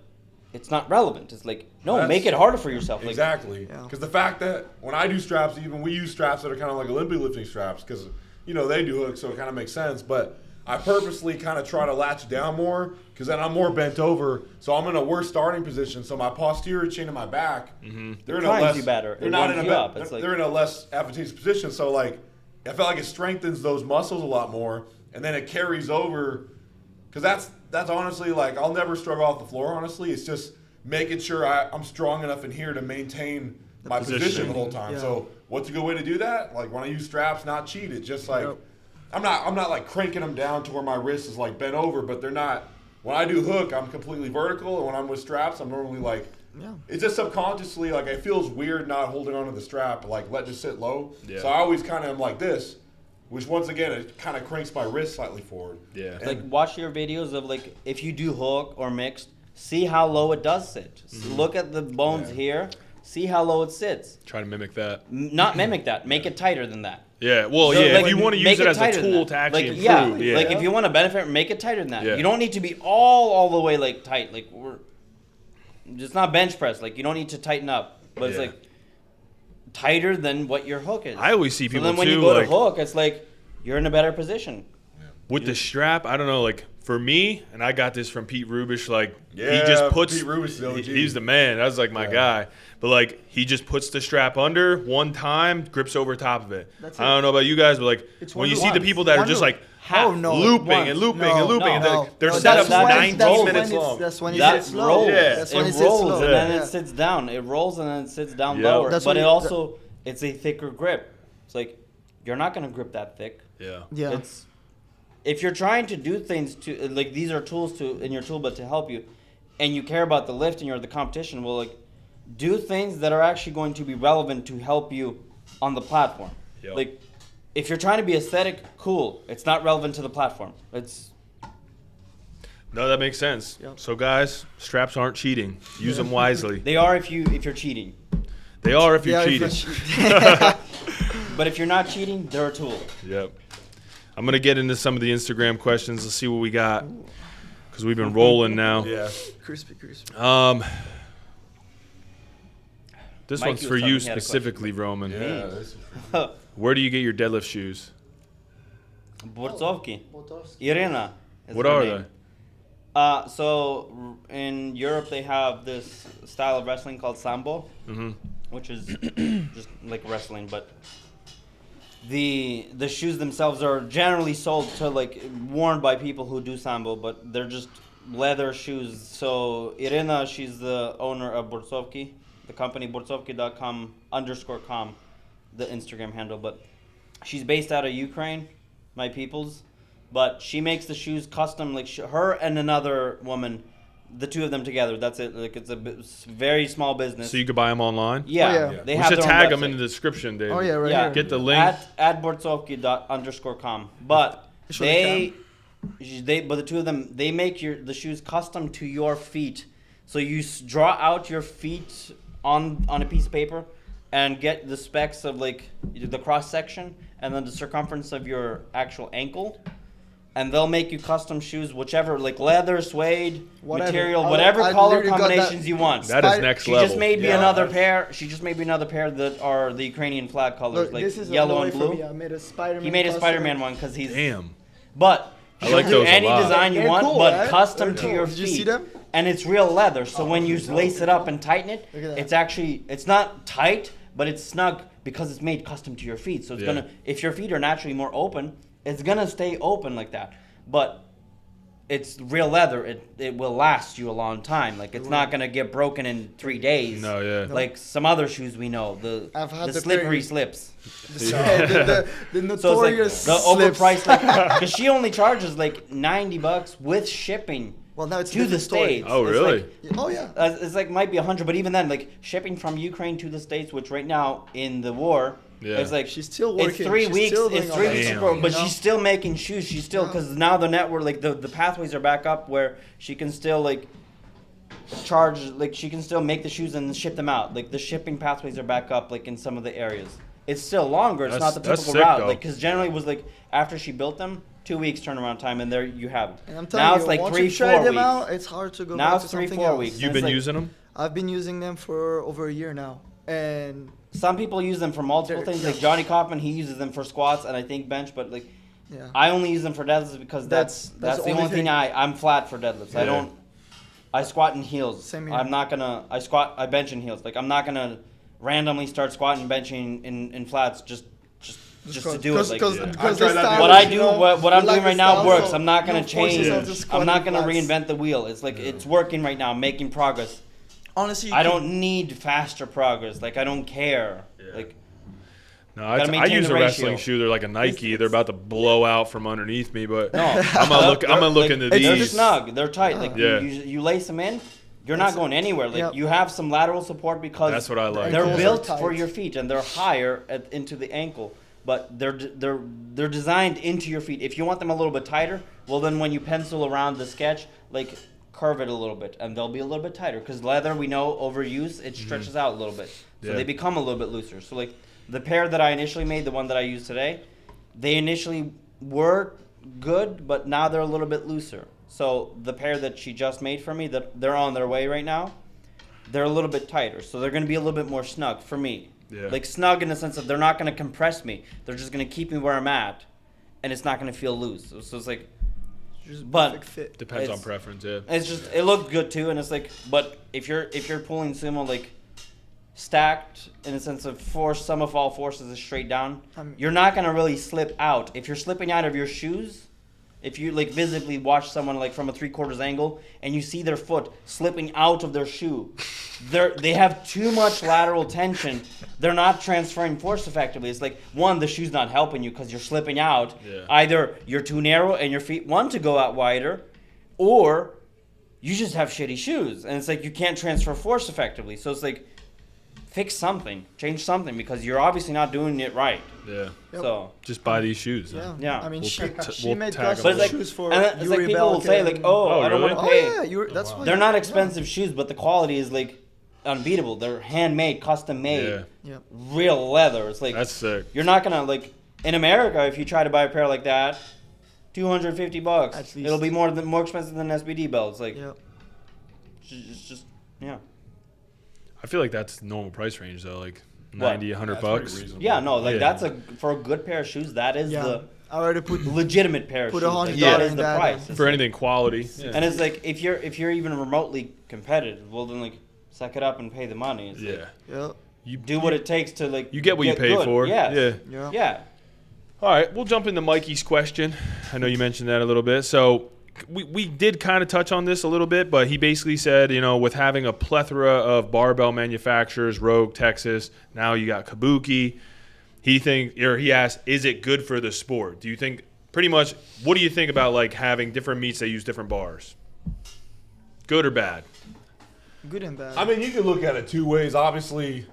it's not relevant. It's like, no, make it harder for yourself. Like, Exactly. Because the fact that when I do straps, even we use straps that are kind of like Olympic lifting straps because, you know, they do hooks, so it kind of makes sense. But I purposely kind of try to latch down more because then I'm more bent over. So I'm in a worse starting position. So my posterior chain and my back, they're in a primes less, you better. they're It not in warms a you up. It's they're like- in a less advantageous position. So like, I feel like it strengthens those muscles a lot more, and then it carries over. Because that's honestly like I'll never struggle off the floor. Honestly, it's just making sure I'm strong enough in here to maintain my position the whole time. Yeah. So what's a good way to do that? Like when I use straps, not cheat. It's just like I'm not like cranking them down to where my wrist is like bent over, but they're not. When I do hook, I'm completely vertical, and when I'm with straps, I'm normally like. It's just subconsciously like it feels weird not holding onto the strap, like letting it sit low. Yeah. So I always kind of am like this. Which once again, it kind of cranks my wrist slightly forward. Yeah. And like watch your videos of like if you do hook or mixed, see how low it does sit. Look at the bones here, see how low it sits. Try to mimic that. Not mimic that. Make it tighter than that. Yeah. Well, So, yeah. like, If you want to make use it as a tighter than tool that. to actually like, improve. yeah. Like if you want to benefit, make it tighter than that. Yeah. You don't need to be all the way like tight. Like we're just not bench press. Like you don't need to tighten up, but it's Yeah. like tighter than what your hook is. I always see So people then when too you go like to hook, it's like you're in a better position. with the strap. I don't know. Like for me, and I got this from Pete Rubish. Like he Yeah, just puts. Pete Rubish is the OG. He's the man. That was like my guy. But like he just puts the strap under one time, grips over top of it. That's I it. don't know about you guys, but like It's when one you move. see the people that are One just move. like Oh, no, looping once. and looping No, and looping, no, and no. their No, setup's that's when 19 minutes long. That's when it That sits low. rolls. Yeah. That's when It it sits rolls low. and then Yeah. it sits down. It rolls and then it sits down Yeah. lower. That's But what it you- also it's a thicker grip. It's like you're not gonna grip that thick. Yeah. Yeah. It's if you're trying to do things to like these are tools to in your tool belt to help you, and you care about the lifting or the competition. Well, like do things that are actually going to be relevant to help you on the platform. Yep. Like if you're trying to be aesthetic, cool. It's not relevant to the platform. It's No, that makes sense. Yep. So guys, straps aren't cheating. Use them wisely. they are if you're cheating. They are if you're Yeah, cheating. But if you're not cheating, they're a tool. Yep. I'm gonna get into some of the Instagram questions. Let's see what we got, because we've been rolling now. Yeah. Crispy, crispy. This Mikey one's was for telling you me he had a specifically, Roman. Yeah. This, Where do you get your deadlift shoes? Bortsovki. Irina. is What her are name. they? So in Europe they have this style of wrestling called sambo, which is just like wrestling, but the shoes themselves are generally sold to like worn by people who do sambo, but they're just leather shoes. So Irina, she's the owner of Bortsovki, the company bortsovki.com_com, the Instagram handle, but she's based out of Ukraine, my peoples. But she makes the shoes custom, like her and another woman, the two of them together. That's it. Like it's a very small business. So you could buy them online. Yeah, Oh, yeah. they We have should their own tag them website. in the description, Dave. Oh yeah, right Yeah. here. Get the link. at bortsovki._com. But Sure they but the two of them, they make the shoes custom to your feet. So you draw out your feet on a piece of paper and get the specs of like the cross section and then the circumference of your actual ankle. And they'll make you custom shoes, whichever, like leather, suede, Whatever. material, I whatever literally color got that- combinations you want. That is next She level. just made me Yeah, another that's- pair. She just made me another pair that are the Ukrainian flag colors, Look, like this is yellow a and for blue. me. I made a Spider-Man. He made a custom. Spider-Man one because he's. Damn. But I she'll like do those a any lot. design you They're want, cool, but right? custom They're to cool. your Did feet. you see them? And it's real leather, so when you lace it up and tighten it, Look at that. it's actually it's not tight, but it's snug because it's made custom to your feet. So it's Yeah. gonna, if your feet are naturally more open, it's gonna stay open like that. But it's real leather. It will last you a long time. Like it's not gonna get broken in 3 days. No, yeah. Like some other shoes we know, I've had the the slippery very- slips. the So it's notorious like the slips. overpriced, like because she only charges like $90 with shipping Well, now it's a to the different story. States. Oh, It's really? like- Oh yeah. It's like might be 100, but even then, like shipping from Ukraine to the States, which right now in the war, Yeah. it's like She's still it's working. 3 She's weeks. still It's doing 3 all weeks, that Damn. bro, but you know? she's still making shoes. She's still Yeah. because now the network, like the pathways are back up where she can still like charge, like she can still make the shoes and ship them out. Like the shipping pathways are back up, like in some of the areas. It's still longer. It's not the That's typical sick, route, though. like because generally it was like after she built them, 2 weeks turnaround time, and there you have it. And I'm telling Now you, it's like once 3, you try 4 them weeks. out, it's hard to go Now back it's to 3, something 4 else. weeks. You've It's been like- using them? I've been using them for over a year now, and Some people use them for multiple They're- things. Like Johnny Kaufman, he uses them for squats and I think bench. But like, yeah. I only use them for deadlifts because that's That's the only thing I'm flat for deadlifts. Yeah. I squat in heels. Same here. I'm not gonna. I bench in heels. Like I'm not gonna randomly start squatting and benching in flats just to do it. Like because Yeah. because I've the tried that style, what I you do, know, what I'm you like doing the right now style, works. so I'm not gonna you force change. yourself to squat I'm not in gonna flats. reinvent the wheel. It's like it's working right now. I'm making progress. Honestly, you I can- don't need faster progress. Like I don't care. Yeah. Like. No, Gotta I maintain use the a wrestling ratio. shoe. They're like a Nike. They're about to blow out from underneath me, but No, I'm gonna look into They're these. snug. They're tight. Like Yeah. you lace them in, you're not going anywhere. Like Yep. you have some lateral support because That's what I like. they're Ankles are built tight. for your feet and they're higher into the ankle. But they're designed into your feet. If you want them a little bit tighter, well then when you pencil around the sketch, like curve it a little bit and they'll be a little bit tighter. Because leather, we know overuse, it stretches out a little bit, so Yeah. they become a little bit looser. So like the pair that I initially made, the one that I use today, they initially were good, but now they're a little bit looser. So the pair that she just made for me, that they're on their way right now, they're a little bit tighter. So they're going to be a little bit more snug for me. Yeah. Like snug in the sense of they're not going to compress me. They're just going to keep me where I'm at, and it's not going to feel loose. So it's like, just but- perfect fit. Depends on It's- preference. Yeah. it's just it looked good too, and it's like, but if you're pulling sumo like stacked in a sense of force, sum of all forces is straight down, you're not gonna really slip out. If you're slipping out of your shoes, if you like visibly watch someone like from a 3/4 angle and you see their foot slipping out of their shoe, they have too much lateral tension. They're not transferring force effectively. It's like one, the shoe's not helping you because you're slipping out. Yeah. Either you're too narrow and your feet want to go out wider, or you just have shitty shoes and it's like you can't transfer force effectively. So it's like fix something, change something because you're obviously not doing it right. Yeah. Yep. So Just buy these shoes. Yeah. then. Yeah. I mean, We'll she we'll made tag custom but it's like, shoes for and it's like Yuri people will say Belk like, and- oh, Oh, I don't really? want Oh to pay. yeah, that's why. They're not expensive shoes, but the quality is like unbeatable. They're handmade, custom made, Yeah. Yeah. real leather. It's like That's sick. you're not gonna like in America if you try to buy a pair like that, $250. At least. It'll be more expensive than SBD belts. Like Yeah. it's just yeah. I feel like that's normal price range though, like 90, 100 That's pretty bucks. reasonable. Yeah, no, like Yeah. that's for a good pair of shoes. That is Yeah. the I already put legitimate pair of Put shoes. $100 Like, that is in the that, price. It's For like- anything quality. Yeah. And it's like if you're even remotely competitive, well then like suck it up and pay the money. It's like, Yeah. yeah. You do what it takes to like You get what you pay good. for. Yeah. Yeah. Yeah. Yeah. All right, we'll jump into Mikey's question. I know you mentioned that a little bit. So we did kind of touch on this a little bit, but he basically said, you know, with having a plethora of barbell manufacturers, Rogue, Texas, now you got Kabuki, he asked, is it good for the sport? Do you think, pretty much, what do you think about like having different meets that use different bars? Good or bad? Good and bad. I mean, you can look at it two ways. Obviously,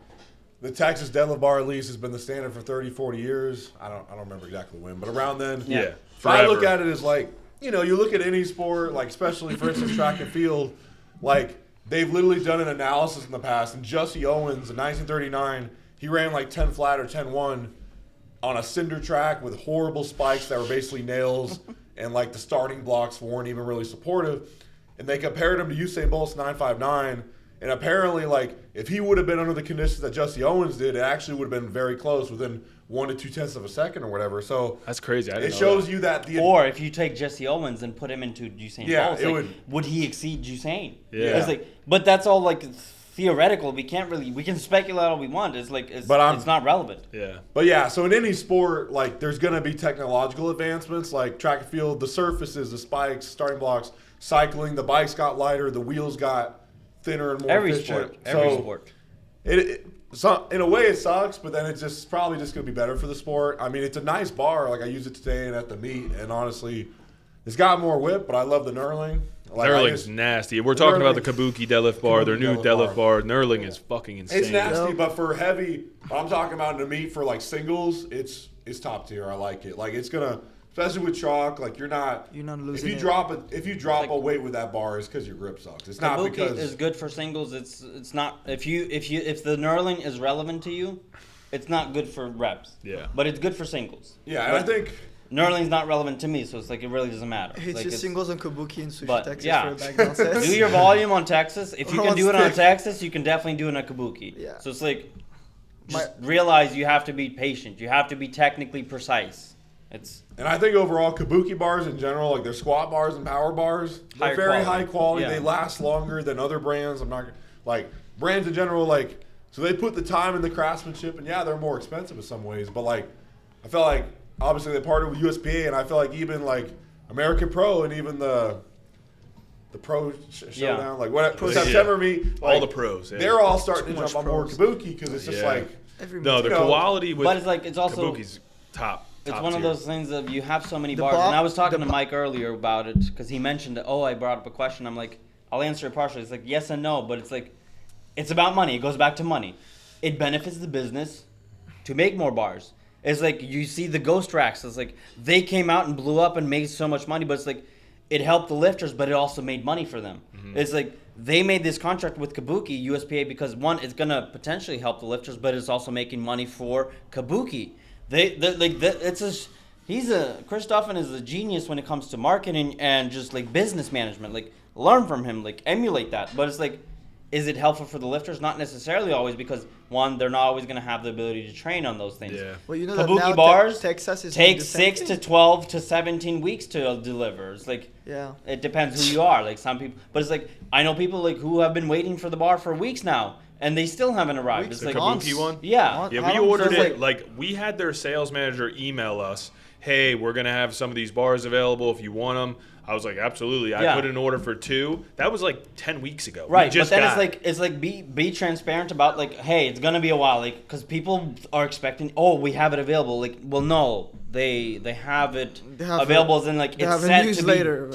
the Texas deadlift bar at least has been the standard for 30, 40 years. I don't remember exactly when, but around then. Yeah. I look Forever. at it as like, you know, you look at any sport, like especially for instance track and field, like they've literally done an analysis in the past. And Jussie Owens in 1939, he ran like 10 flat or 10-1 on a cinder track with horrible spikes that were basically nails, and like the starting blocks weren't even really supportive. And they compared him to Usain Bolt's 959. And apparently, like, if he would have been under the conditions that Jussie Owens did, it actually would have been very close, within 1 to 2 tenths of a second or whatever. So That's crazy. I didn't it know shows that. you that the Or if you take Jesse Owens and put him into Usain Yeah, Bolt, it like, would he exceed Usain? Yeah. It's like, but that's all like theoretical. We can speculate all we want. It's like, it's not relevant. Yeah. But yeah, so in any sport, like there's gonna be technological advancements, like track and field, the surfaces, the spikes, starting blocks, cycling, the bikes got lighter, the wheels got thinner and more efficient. Every sport. So in a way it sucks, but then it's just probably just gonna be better for the sport. I mean, it's a nice bar. Like I used it today and at the meet, and honestly, it's got more whip, but I love the knurling. Like, Knurling's nasty. We're talking about the Kabuki deadlift bar, their new deadlift bar. Knurling is fucking insane. It's nasty, but for heavy, I'm talking about in the meet for like singles, it's top tier. I like it. Like it's gonna, especially with chalk, like you're not losing. If you drop a weight with that bar, it's because your grip sucks. It's not Kabuki because is good for singles. It's not if the knurling is relevant to you, it's not good for reps. Yeah. But it's good for singles. Yeah, and I think knurling's not relevant to me, so it's like it really doesn't matter. It's like just singles on Kabuki and Sushi, but, Texas yeah. for a background set. Do your volume on Texas. If you Or can on do it on stick. Texas, you can definitely do it on Kabuki. Yeah. So it's like, just realize you have to be patient. You have to be technically precise. And I think overall, Kabuki bars in general, like their squat bars and power bars, they're very high quality. Yeah. They last longer than other brands. I'm not like brands in general, like so they put the time in the craftsmanship, and yeah, they're more expensive in some ways. But like, I feel like obviously they partnered with USPA, and I feel like even like American Pro and even the Pro Showdown, like what September meet, like, all the pros. Yeah. they're all starting to Too jump on much more pros. Kabuki because it's just like No, the quality with but it's like it's also Kabuki's top. It's one of those things of you have so many The bars. bar- And I was talking the to Mike earlier about it because he mentioned that, I brought up a question. I'm like, I'll answer it partially. It's like yes and no, but it's like, it's about money. It goes back to money. It benefits the business to make more bars. It's like you see the ghost racks. It's like they came out and blew up and made so much money, but it's like it helped the lifters, but it also made money for them. Mm-hmm. It's like they made this contract with Kabuki, USPA, because one, it's gonna potentially help the lifters, but it's also making money for Kabuki. Christoffen is a genius when it comes to marketing and just like business management. Like learn from him, like emulate that. But it's like, is it helpful for the lifters? Not necessarily always, because one, they're not always going to have the ability to train on those things. Yeah. Well, you know Kabuki that now bars Texas is take doing the same 6 thing. to 12 to 17 weeks to deliver. It's like, Yeah. it depends who you are. Like some people, but it's like I know people like who have been waiting for the bar for weeks now, and they still haven't arrived. It's The like Kabuki one? Yeah. Yeah, How we long ordered does it. Like we had their sales manager email us, "Hey, we're gonna have some of these bars available if you want them." I was like, "Absolutely." I Yeah. put an order for 2. That was like 10 weeks ago. We Right, just but then got it's like be transparent about like, hey, it's gonna be a while, like, because people are expecting, we have it available. Like, well, no, they have it available, as in like it's set to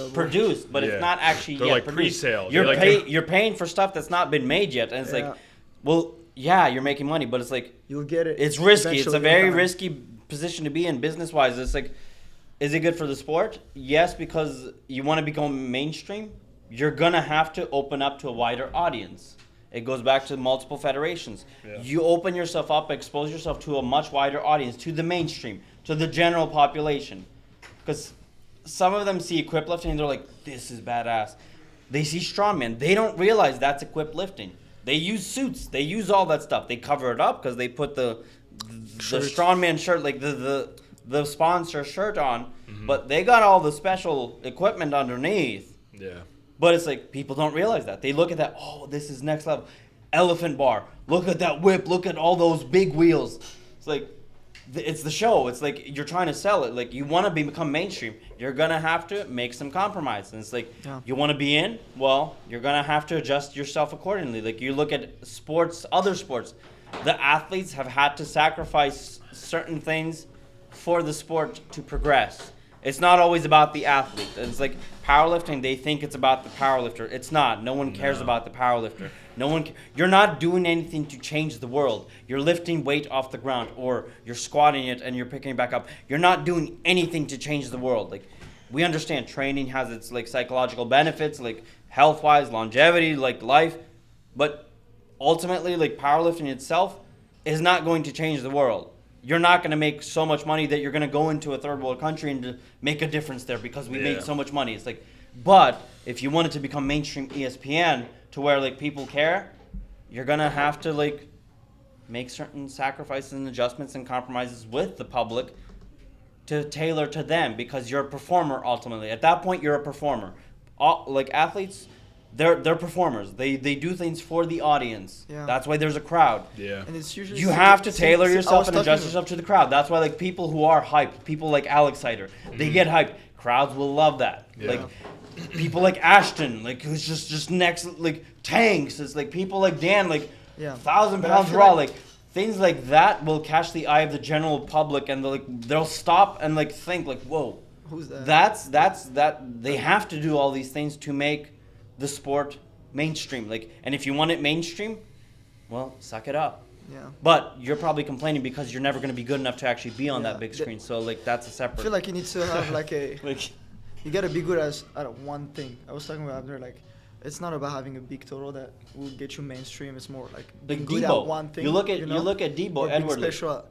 be produced, but Yeah. it's not actually They're yet like produced. pre-sale. You're paying for stuff that's not been made yet, and it's Yeah. like, well, yeah, you're making money, but it's like You'll get it. it's risky. It's eventually a very in time. risky position to be in business wise. It's like, is it good for the sport? Yes, because you want to become mainstream. You're gonna have to open up to a wider audience. It goes back to multiple federations. Yeah. You open yourself up, expose yourself to a much wider audience, to the mainstream, to the general population. Because some of them see equip lifting and they're like, this is badass. They see strongman. They don't realize that's equip lifting. They use suits. They use all that stuff. They cover it up because they put the strongman shirt, like the sponsor shirt on, but they got all the special equipment underneath. Yeah. But it's like people don't realize that. They look at that, this is next level. Elephant bar. Look at that whip. Look at all those big wheels. It's like it's the show. It's like you're trying to sell it. Like you want to become mainstream. You're going to have to make some compromise. And it's like you want to be in? Well, you're going to have to adjust yourself accordingly. Like you look at sports, other sports. The athletes have had to sacrifice certain things for the sport to progress. It's not always about the athlete. It's like powerlifting, they think it's about the powerlifter. It's not. No one cares about the powerlifter. You're not doing anything to change the world. You're lifting weight off the ground, or you're squatting it and you're picking it back up. You're not doing anything to change the world. Like, we understand training has its like psychological benefits, like health-wise, longevity, like life, but ultimately, like powerlifting itself is not going to change the world. You're not going to make so much money that you're going to go into a third world country and to make a difference there because we make so much money. It's like, but if you want it to become mainstream ESPN to where like people care, you're going to have to like make certain sacrifices and adjustments and compromises with the public to tailor to them, because you're a performer ultimately. At that point, you're a performer. Like athletes, they're performers. They do things for the audience. Yeah. That's why there's a crowd. Yeah. And it's usually You have to tailor I yourself was and talking adjust to- yourself to the crowd. That's why like people who are hyped, people like Alex Sider, they get hyped. Crowds will love that. Yeah. Like people like Ashton, like who's just next, like tanks. It's like people like Dan, like Yeah. 1,000 But I pounds feel raw, like- like things like that will catch the eye of the general public, and they'll stop and like think like, whoa, Who's that? that they have to do all these things to make the sport mainstream. Like, and if you want it mainstream, well, suck it up. Yeah. But you're probably complaining because you're never going to be good enough to actually be on Yeah. that big screen. So like that's a I separate. feel like you need to have like a. like You gotta be good at one thing. I was talking about Abner, like, it's not about having a big total that will get you mainstream. It's more like being good Debo. at one thing. You look at Or Debo being Edward. Like, special at-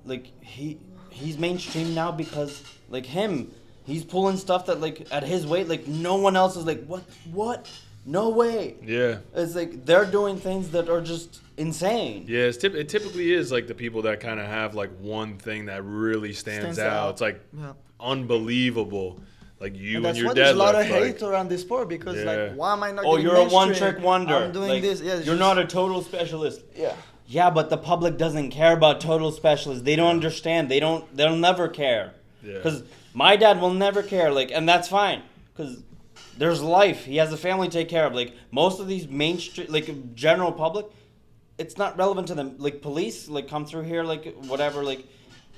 like he's mainstream now because like him, he's pulling stuff that like at his weight like no one else is like what no way. Yeah. It's like they're doing things that are just insane. Yeah, it typically is like the people that kind of have like one thing that really stands out. It's like Yeah. unbelievable. Like you And and, that's your why there's a lot of deadlift. Like, hate around this sport because Yeah. like, why am I not Oh, getting you're a mainstream? one-trick wonder. I'm doing Like, this. Yeah, you're not a total specialist. Yeah. Yeah, but the public doesn't care about total specialists. They don't understand. They'll never care. Yeah. Because my dad will never care. Like, and that's fine. Because there's life. He has a family to take care of. Like most of these mainstream, like general public, it's not relevant to them. Like police, like come through here, like whatever, like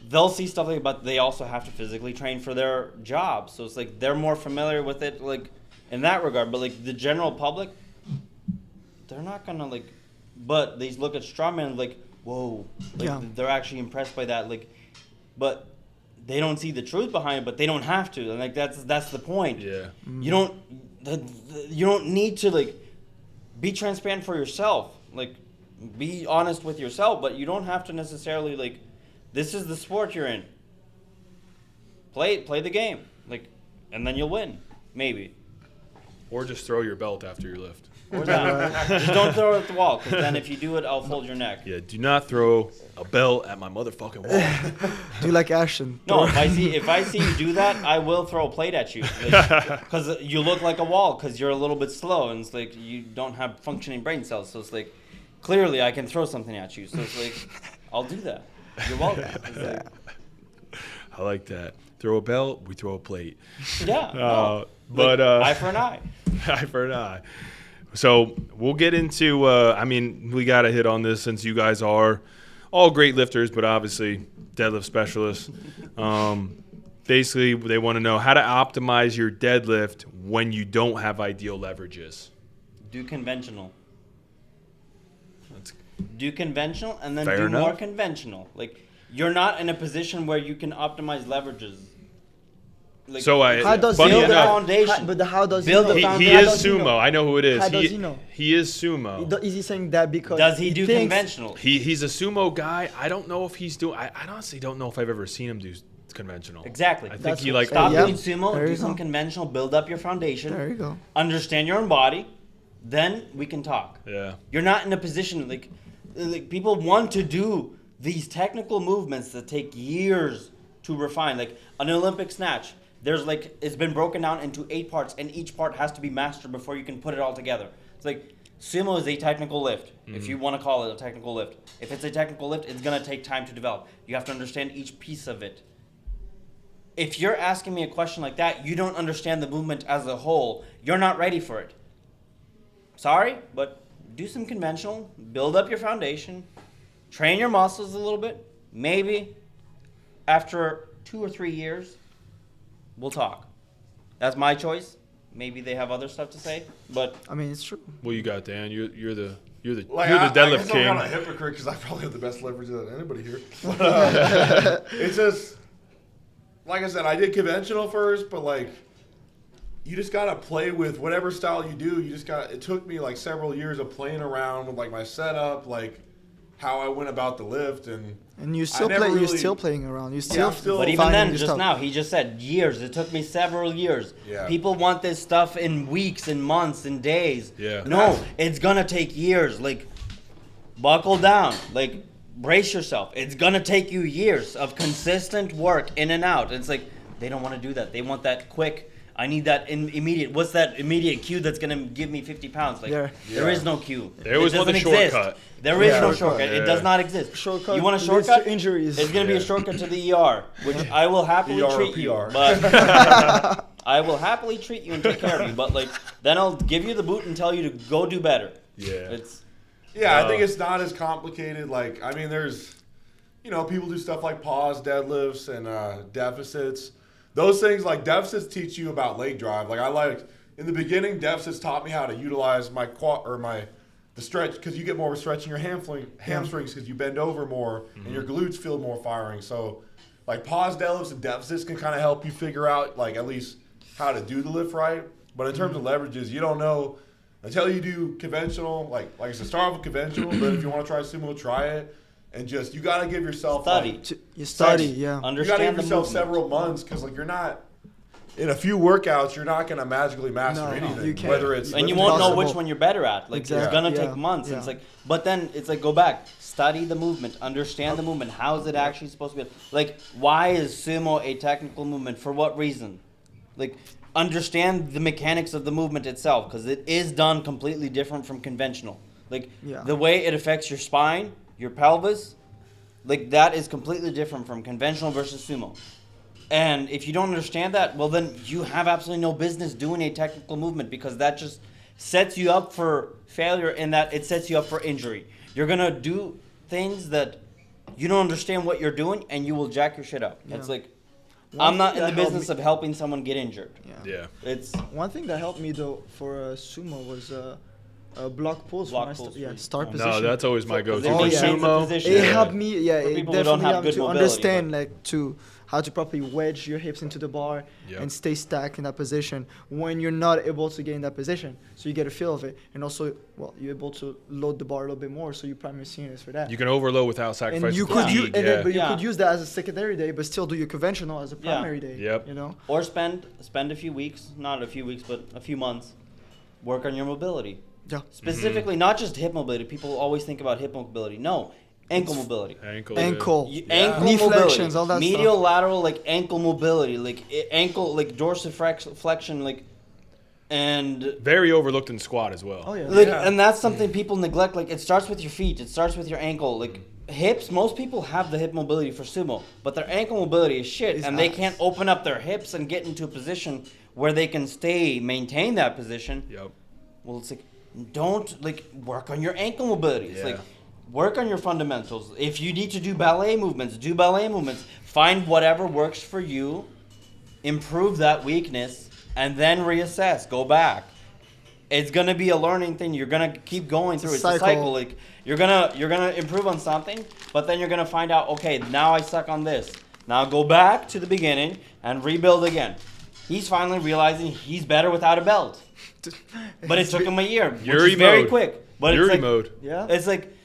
they'll see stuff like, but they also have to physically train for their job. So it's like they're more familiar with it, like in that regard. But like the general public, they're not gonna like. But they look at strongman like, whoa, like Yeah. they're actually impressed by that. Like, but they don't see the truth behind it. But they don't have to. And like that's the point. yeah. You don't need to like be transparent for yourself. Like be honest with yourself, but you don't have to necessarily like this is the sport you're in. Play the game. Like and then you'll win. Maybe. Or just throw your belt after your lift. Or that. Just don't throw it at the wall, because then if you do it, I'll fold your neck. Yeah, do not throw a belt at my motherfucking wall. Do like Ashton. No, if I see you do that, I will throw a plate at you, because you look like a wall, because you're a little bit slow, and it's like you don't have functioning brain cells. So it's like clearly I can throw something at you. So it's like I'll do that. You're welcome. It's like, I like that. Throw a belt, we throw a plate. yeah. No. But eye for an eye. eye for an eye. So we'll get into, I mean, we got to hit on this since you guys are all great lifters, but obviously deadlift specialists. Basically, they want to know how to optimize your deadlift when you don't have ideal leverages. Do conventional. That's Do conventional and then Fair do enough. more conventional. Like you're not in a position where you can optimize leverages. Like, So How does funny he build the enough, foundation. But how does Build he the know? foundation. he How is does he know? sumo. I know who it is. How does he know? He is sumo. Is he saying that because Does he do thinks- conventional? He's a sumo guy. I don't know if he's doing. I honestly don't know if I've ever seen him do conventional. Exactly. I think That's he what- like. Stop Yeah. doing sumo, There do you some go. conventional, build up your foundation, There you go. understand your own body, then we can talk. Yeah. You're not in a position like people want to do these technical movements that take years to refine. Like an Olympic snatch, there's like it's been broken down into 8 parts, and each part has to be mastered before you can put it all together. It's like sumo is a technical lift, if you want to call it a technical lift. If it's a technical lift, it's gonna take time to develop. You have to understand each piece of it. If you're asking me a question like that, you don't understand the movement as a whole. You're not ready for it. Sorry, but do some conventional, build up your foundation, train your muscles a little bit. Maybe after 2 or 3 years, we'll talk. That's my choice. Maybe they have other stuff to say, but I mean, it's true. What you got, Dan? You're the Like, you're the I deadlift guess king. I'm kind of a hypocrite because I probably have the best leverage than anybody here. But, it's just, like I said, I did conventional first, but like, you just gotta play with whatever style you do. You just got. It took me like several years of playing around with like my setup, like how I went about the lift, and And you still never you're really- still playing around. You still. I'm still- but even finding then, your just stuff. now, he just said years. It took me several years. Yeah. People want this stuff in weeks, in months, in days. Yeah. No, it's gonna take years. Like, buckle down. Like, brace yourself. It's gonna take you years of consistent work in and out. It's like they don't want to do that. They want that quick. I need that immediate. What's that immediate cue that's gonna give me 50 pounds? Like there is no cue. There was one doesn't shortcut. exist. There is no Shortcut. shortcut. It does not exist. Shortcut You want a leads shortcut? to injuries. It's gonna be a shortcut to the ER, which I will happily ER or treat you. PR. But I will happily treat you and take care of you. But like then I'll give you the boot and tell you to go do better. Yeah. I think it's not as complicated. Like, I mean, there's, people do stuff like pause deadlifts and deficits. Those things, like deficits teach you about leg drive. Like in the beginning, deficits taught me how to utilize my quad or the stretch, because you get more stretching your hamstrings because you bend over more and your glutes feel more firing. So like pause deadlifts and deficits can kind of help you figure out like at least how to do the lift right. But in terms of leverages, you don't know until you do conventional, like I said, start with conventional, but if you want to try sumo, try it. And just, you got to give yourself Study. You study, you yeah. got to Understand give the yourself movement. several months, because like you're not, in a few workouts, you're not going to magically master No, anything. you can't. Whether it's And you lifting won't know Impossible. which one you're better at. Like Exactly. it's gonna Yeah. take months. Yeah. It's like, but then it's like go back, study the movement, understand the movement. How is it actually supposed to be? Like, why is sumo a technical movement? For what reason? Like, understand the mechanics of the movement itself, because it is done completely different from conventional. Like the way it affects your spine, your pelvis, like that is completely different from conventional versus sumo. And if you don't understand that, well then you have absolutely no business doing a technical movement, because that just sets you up for failure, in that it sets you up for injury. You're gonna do things that you don't understand what you're doing, and you will jack your shit up. Yeah. It's like, One I'm not thing in the that helped business me- of helping someone get injured. Yeah. It's One thing that helped me though for sumo was block pulls. Block for my pulls, yeah, yeah. start position. No, that's always my go-to. Position, Oh, yeah. For position. It Yeah. helped me, yeah. For It people who don't definitely have helped good to mobility, understand, but- like, to how to properly wedge your hips into the bar Yep. and stay stacked in that position when you're not able to get in that position. So you get a feel of it, and also, well, you're able to load the bar a little bit more. So your primary seeing is for that. You can overload without sacrificing And you could fatigue. use, and yeah. then, but you Yeah. could use that as a secondary day, but still do your conventional as a Yeah. primary day. Yep. You know. or spend a few weeks, not a few weeks, but a few months, work on your mobility. Yeah. Specifically, not just hip mobility. People always think about hip mobility. No, ankle mobility. Ankle. Ankle. Ankle Knee mobility, flexions, all that medial, stuff. lateral, like ankle mobility, like ankle, like dorsiflexion, like, and Very overlooked in squat as well. Oh yeah. like, and that's something people neglect. Like, it starts with your feet. It starts with your ankle. Like hips, most people have the hip mobility for sumo, but their ankle mobility is shit, It's and they ass. can't open up their hips and get into a position where they can maintain that position. Yep. Well, it's like, don't like work on your ankle mobility. It's Yeah. like, work on your fundamentals. If you need to do ballet movements, do ballet movements. Find whatever works for you, improve that weakness, and then reassess. Go back. It's gonna be a learning thing. You're gonna keep going through. It's a cycle. Like you're gonna improve on something, but then you're gonna find out, okay, now I suck on this. Now go back to the beginning and rebuild again. He's finally realizing he's better without a belt. But it took him a year, which Yuri is very mode. quick. But Yuri it's like, mode. Yeah. it's like,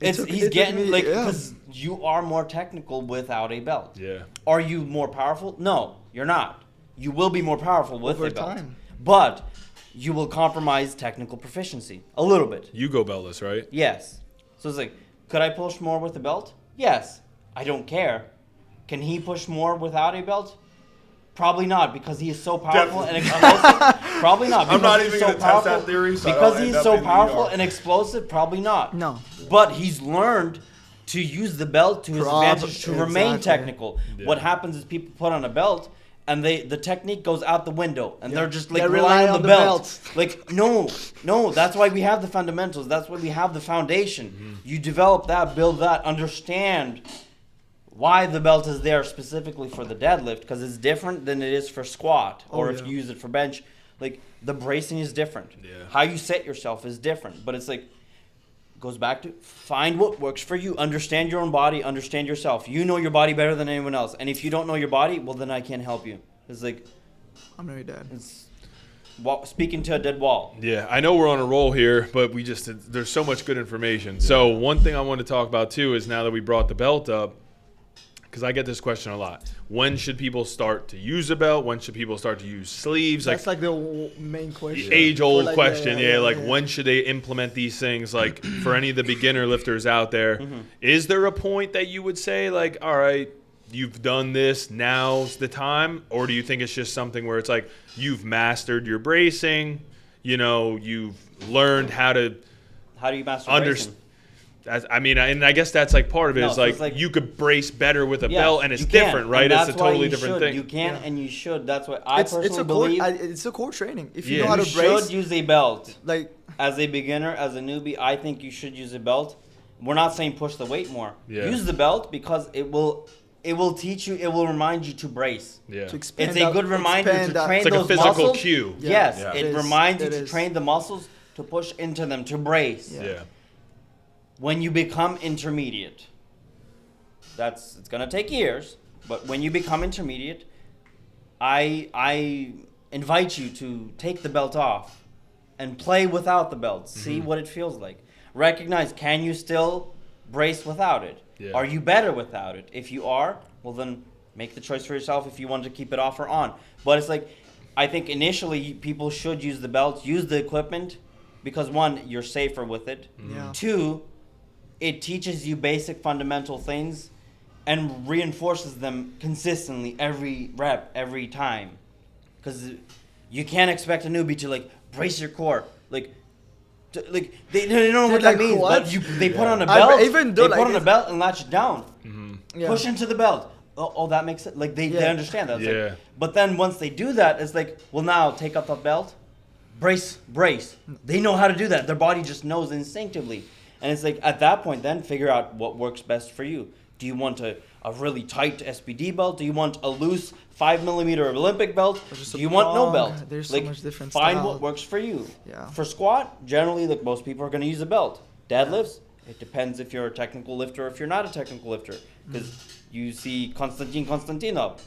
It took he's getting me- like, yeah. because you are more technical without a belt. Yeah. Are you more powerful? No, you're not. You will be more powerful with Over a belt, time. but you will compromise technical proficiency a little bit. You go beltless, right? Yes. So it's like, could I push more with a belt? Yes. I don't care. Can he push more without a belt? Probably not, because he is so powerful and explosive. Probably not. I'm not because he's even so gonna test powerful. that theory, so I because don't he's end up so in the powerful ER. and explosive. Probably not. No. But he's learned to use the belt to his advantage to remain Exactly. technical. Yeah. What happens is people put on a belt and the technique goes out the window and they're just like They relying rely on on the the belt. belt. Like no, that's why we have the fundamentals. That's why we have the foundation. You develop that, build that, understand why the belt is there specifically for the deadlift, because it's different than it is for squat, or if yeah. you use it for bench. Like the bracing is different. Yeah. How you set yourself is different. But it's like, goes back to find what works for you. Understand your own body. Understand yourself. You know your body better than anyone else. And if you don't know your body, well then I can't help you. It's like, I'm very dead. it's speaking to a dead wall. Yeah, I know we're on a roll here, but there's so much good information. So one thing I want to talk about too is, now that we brought the belt up, because I get this question a lot. When should people start to use a belt? When should people start to use sleeves? That's like the main question. Age-old For, like, question, when should they implement these things? Like, for any of the beginner lifters out there, is there a point that you would say, like, all right, you've done this, now's the time? Or do you think it's just something where it's like you've mastered your bracing, you know, you've learned how to How do you master understand? bracing? I mean, and I guess that's like part of it. No, is so like, it's like- you could brace better with a Yeah, belt, and it's you can, different, right? and It's a that's why totally you different should. thing. You can and you should. That's what I personally it's a believe. it's a core training. If you Yeah. know how You to brace, should use a belt. like As a beginner, as a newbie, I think you should use a belt. We're not saying push the weight more. Yeah. Use the belt because it will teach you, it will remind you to brace. Yeah. to expand. It's a good reminder to expand out. train It's like a those physical muscles. cue. Yeah. Yes, Yeah. it It is. reminds you It to is. train the muscles to push into them, to brace. Yeah. When you become intermediate, it's gonna take years, but when you become intermediate, I invite you to take the belt off and play without the belt. See what it feels like. Recognize, can you still brace without it? Yeah. Are you better without it? If you are, well then make the choice for yourself if you want to keep it off or on. But it's like, I think initially people should use the belt, use the equipment, because one, you're safer with it. Yeah. Two, it teaches you basic fundamental things and reinforces them consistently every rep, every time. Because you can't expect a newbie to like brace your core. Like they don't know what Like that means. what? But they put on a I- belt. even though, They like, put on a it's- belt and latch it down. Yeah. Push into the belt. Oh, that makes it like they Yeah. understand that. It's like- Yeah. but then once they do that, it's like, well, now take up the belt, brace. They know how to do that. Their body just knows instinctively. And it's like at that point, then figure out what works best for you. Do you want a really tight SPD belt? Do you want a loose 5mm Olympic belt? Or just Do a you want no prong? belt? There's so like, much different find style. what works for you. Yeah. For squat, generally, like most people are going to use a belt. Deadlifts, it depends if you're a technical lifter or if you're not a technical lifter. Because you see Konstantinov,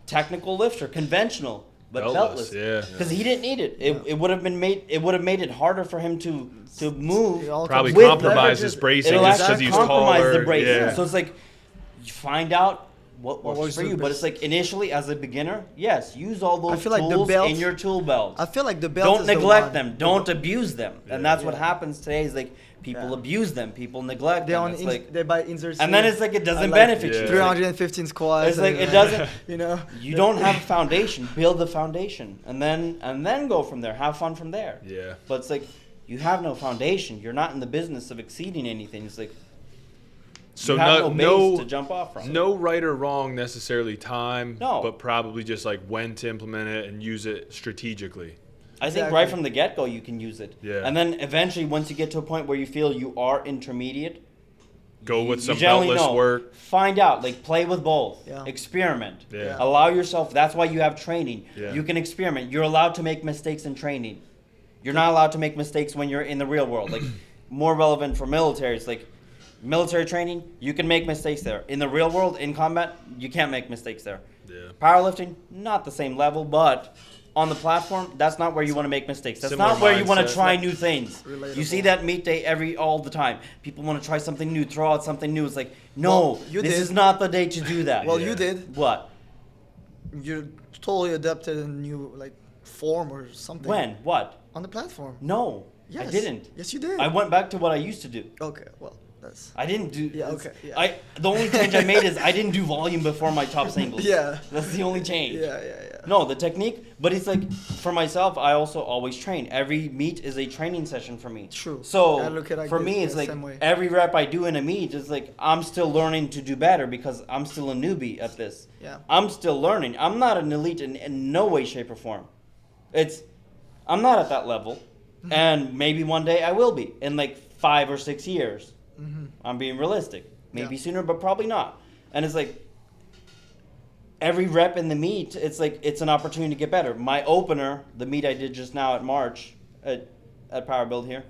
technical lifter, conventional, but Beltless, beltless. yeah. Because he didn't need it. It would have made it harder for him to move. It all Probably comes with compromise leverages. his bracing It'll just actually because he's compromise taller. the bracing. Yeah. So it's like you find out what works works for the you. But it's best. like initially as a beginner, yes, use all those feel like the tools belt- in your tool belt. I feel like the belt Don't is the neglect one. them. Don't abuse them. And that's what Yeah. happens today is like people Yeah. abuse them. People neglect They them. on It's like, they buy inserts. and then it's like it doesn't like benefit you. Yeah. It's like, 315 squats. it's like and, it doesn't. You know. You don't have a foundation. Build the foundation, and then go from there. Have fun from there. Yeah. But it's like you have no foundation. You're not in the business of exceeding anything. It's like So you have no base to no, jump off from. no right or wrong necessarily time, No. but probably just like when to implement it and use it strategically. I think Exactly. right from the get go you can use it. Yeah. And then eventually, once you get to a point where you feel you are intermediate, Go with you some generally beltless know. work. Find out, like play with both. Yeah. Experiment. Yeah. Allow yourself. That's why you have training. Yeah. You can experiment. You're allowed to make mistakes in training. You're not allowed to make mistakes when you're in the real world. Like more relevant for military. It's like military training. You can make mistakes there. In the real world, in combat, you can't make mistakes there. Yeah. Powerlifting, not the same level, but on the platform, that's not where you want to make mistakes. That's Similar not where you want to mindset. try new things. Relatable. You see that meet day all the time. People want to try something new, throw out something new. It's like, no, Well, you this did. is not the day to do that. Well, Yeah. you did. What? You totally adapted a new like form or something. When? What? On the platform. No, Yes. I didn't. Yes, you did. I went back to what I used to do. Okay. Well, that's. I didn't do. Yeah, it's- okay, yeah. The only change I made is I didn't do volume before my top singles. Yeah. That's the only change. Yeah. No, the technique, but it's like for myself, I also always train. Every meet is a training session for me. True. So I look at it like for this, me, it's yeah, like same way. every rep I do in a meet is like I'm still learning to do better because I'm still a newbie at this. Yeah. I'm still learning. I'm not an elite in no way, shape, or form. I'm not at that level, and maybe one day I will be in like 5 or 6 years. I'm being realistic. Maybe Yeah. sooner, but probably not. And it's like every rep in the meet, it's like it's an opportunity to get better. My opener, the meet I did just now at March at Power Build here,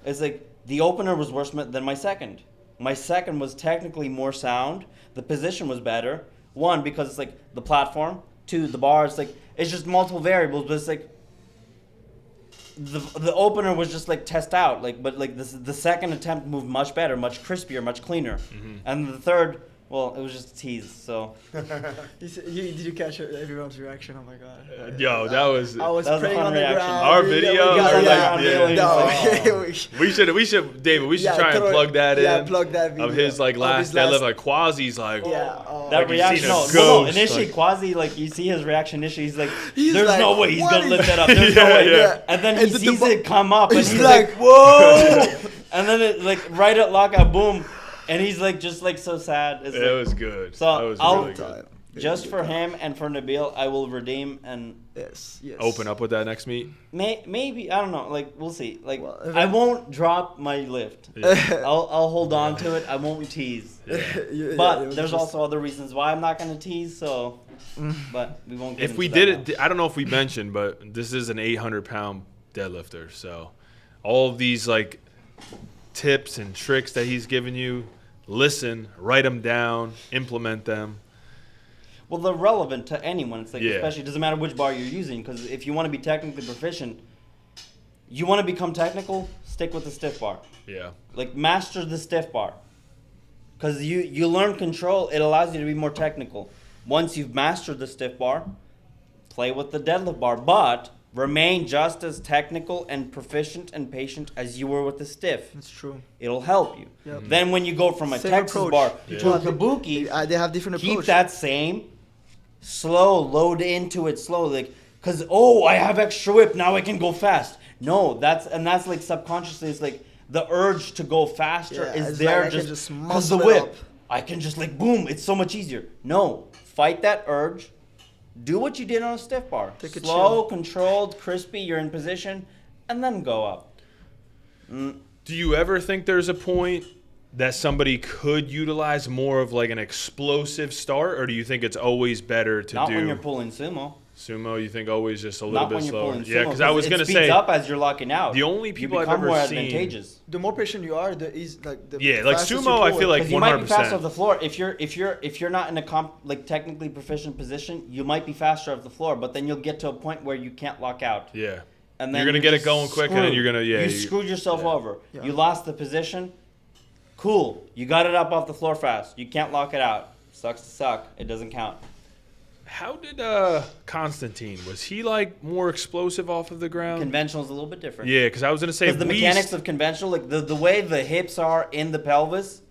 is like the opener was worse than my second. My second was technically more sound. The position was better. One, because it's like the platform. Two, the bar. It's like it's just multiple variables, but it's like the opener was just like test out, like, but like the second attempt moved much better, much crispier, much cleaner, and the third, Well, it was just a tease, so. Did you catch everyone's reaction? Oh my god. Yo, that was. I was That was a praying fun on the reaction. ground. Our dude. video, Yeah, or yeah, like, yeah. yeah. No. We should, David. We should Yeah, try and throw it- plug that in. Yeah, plug that video. Of his like Of last his deadlift, like Quasi's like. Yeah. That Like you've seen reaction, a no, ghost, initially, like- Quasi, like, you see his reaction initially, he's like, He's there's like, no way he's what going to is- lift that up. There's Yeah, no way. yeah. And then he And the sees bo- it come up, and he's he's like, like, whoa! And then it, like, right at lockout, boom. And he's like, just like so sad. It's It like, was good. So, that was I'll- really good. just for him and for Nabil, I will redeem and Yes. Open up with that next meet. maybe, I don't know, like, we'll see. Like, Well, I won't drop my lift. I'll hold on to it. I won't tease. But there's also other reasons why I'm not going to tease, so. But we won't get If we into that did now. it, I don't know if we mentioned, but this is an 800-pound deadlifter. So all of these like tips and tricks that he's giving you, listen, write them down, implement them. Well, they're relevant to anyone. It's like, Yeah. especially, it doesn't matter which bar you're using, because if you want to be technically proficient, you want to become technical, stick with the stiff bar. Yeah. Like, master the stiff bar. Because you learn control, it allows you to be more technical. Once you've mastered the stiff bar, play with the deadlift bar, but remain just as technical and proficient and patient as you were with the stiff. That's true. It'll help you. Yep. Then when you go from a Same Texas approach. bar Yeah. to a kabuki, They have different keep approach. that same slow, load into it slowly, like, because I have extra whip, now I can go fast. No, that's like subconsciously, it's like the urge to go faster Yeah, is it's there like I can just just because the muscle it whip. up. I can just like boom, it's so much easier. No, fight that urge. Do what you did on a stiff bar. Take a Slow, chill. controlled, crispy, you're in position, and then go up. Do you ever think there's a point that somebody could utilize more of like an explosive start, or do you think it's always better to Not do when you're pulling sumo. sumo? You think always just a little Not bit when you're slower? pulling sumo. Yeah, because I was it gonna speeds say up as you're locking out. the only people you I've become ever more seen. advantageous. The more patient you are, the easy like the Yeah, like fastest sumo, you I pull feel it. like Because you might be 100%. faster off the floor. If you're not in a like technically proficient position, you might be faster off the floor. But then you'll get to a point where you can't lock out, Yeah. and then You're gonna get it just going quick, and then screwed. you're gonna- yeah, You you- screwed yourself yeah. over. Yeah. You lost the position. Cool. You got it up off the floor fast. You can't lock it out. Sucks to suck. It doesn't count. How did Constantine, was he like more explosive off of the ground? Conventional is a little bit different. Yeah, because I was gonna say Because the mechanics of conventional, like the way the hips are in the pelvis,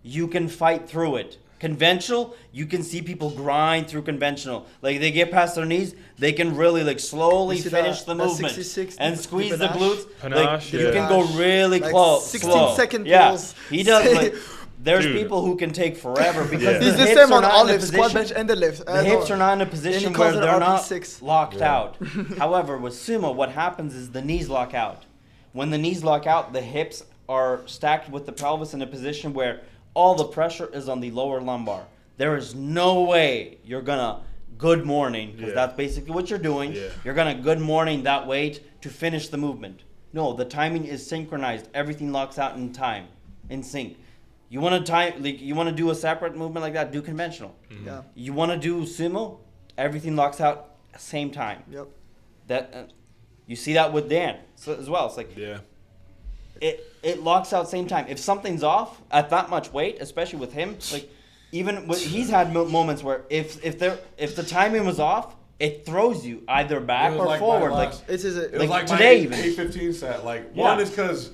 you can fight through it. Conventional, you can see people grind through conventional. Like they get past their knees, they can really like slowly You see finish that- the that movement 66, and the squeeze the panache? glutes. Panache, like you yeah. can go really Like close, 16 slow. second Yeah, pulls. he does. Like there's Dude. people who can take forever because Yeah. the It's the hips same are on not all in a lifts, squat, position. bench, and deadlift. The hips are not in a position where calls it they're not RP6. locked Yeah. out. However, with sumo, what happens is the knees lock out. When the knees lock out, the hips are stacked with the pelvis in a position where all the pressure is on the lower lumbar. There is no way you're gonna good morning, because Yeah. that's basically what you're doing. Yeah. You're gonna good morning that weight to finish the movement. No, the timing is synchronized. Everything locks out in time, in sync. You want to time, like you want to do a separate movement like that, do conventional. Yeah. You want to do sumo, everything locks out same time. Yep. That you see that with Dan as well. It's like Yeah. it locks out same time. If something's off at that much weight, especially with him, like even with, he's had moments where if the timing was off, it throws you either back It was or like my forward. Like last- It is a, It was Like like today my even. 815 set. Like Yeah. one is because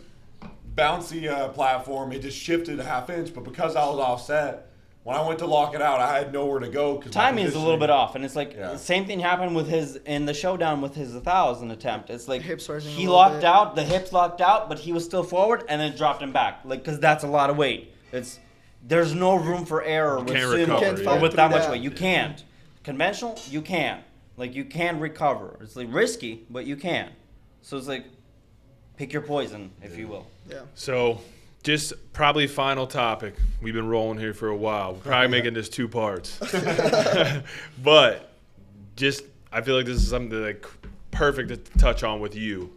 bouncy platform, it just shifted a half inch, but because I was offset, when I went to lock it out, I had nowhere to go. Cause my timing is a little positioning- bit off, and it's like Yeah. the same thing happened with his in the showdown with his 1,000 attempt. It's like Hips rising a he little locked bit. out, the hips locked out, but he was still forward, and then dropped him back, like because that's a lot of weight. There's no room for error with can't sumo recover, Can't or fight with through that much that. weight. You can't. Conventional, you can. Like you can recover. It's like risky, but you can. So it's like pick your poison, if you will. yeah. So, just probably final topic. We've been rolling here for a while. We're probably making this 2 parts. But just, I feel like this is something like perfect to touch on with you.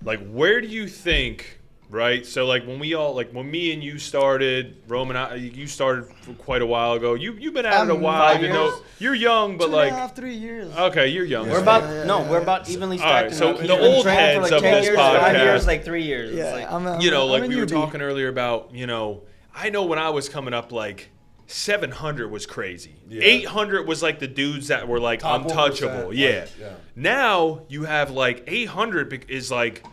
Like, where do you think, right? So, like, when me and you started, Roman, you started for quite a while ago. You've been at it a while, 5 even though years. you're young, but 2.5, 3 years. okay, you're young. We're so- about Yeah. we're about evenly All right, stacked. so and the we've been old training for heads like of 10 this years, 5 podcast- years, like 3 years. Yeah, It's like, I'm you know, I'm like a we were newbie. talking earlier about, I know when I was coming up, like 700 was crazy. Yeah. 800 was like the dudes that were like Top untouchable. 1%, Yeah. yeah. Now you have like 800 is like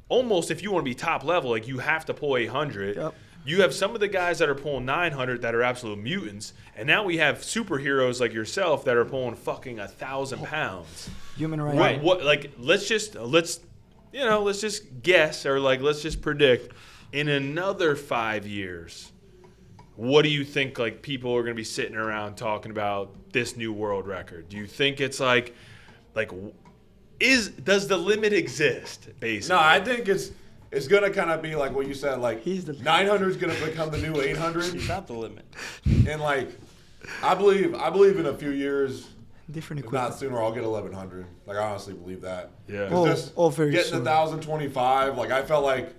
almost, if you want to be top level, like you have to pull 800. Yep. You have some of the guys that are pulling 900 that are absolute mutants, and now we have superheroes like yourself that are pulling fucking 1,000 pounds. Human What, rights. what like let's just guess, or like let's just predict in another 5 years, what do you think like people are going to be sitting around talking about this new world record? Do you think it's like does the limit exist basically? No, I think it's gonna kind of be like what you said. Like He's the- 900 is gonna become the new 800, He's not the limit. and like I believe in a few years, Different if not equipment. sooner, I'll get 1100. Like I honestly believe that. Yeah. Oh, Just very getting soon. 1,025. Like I felt like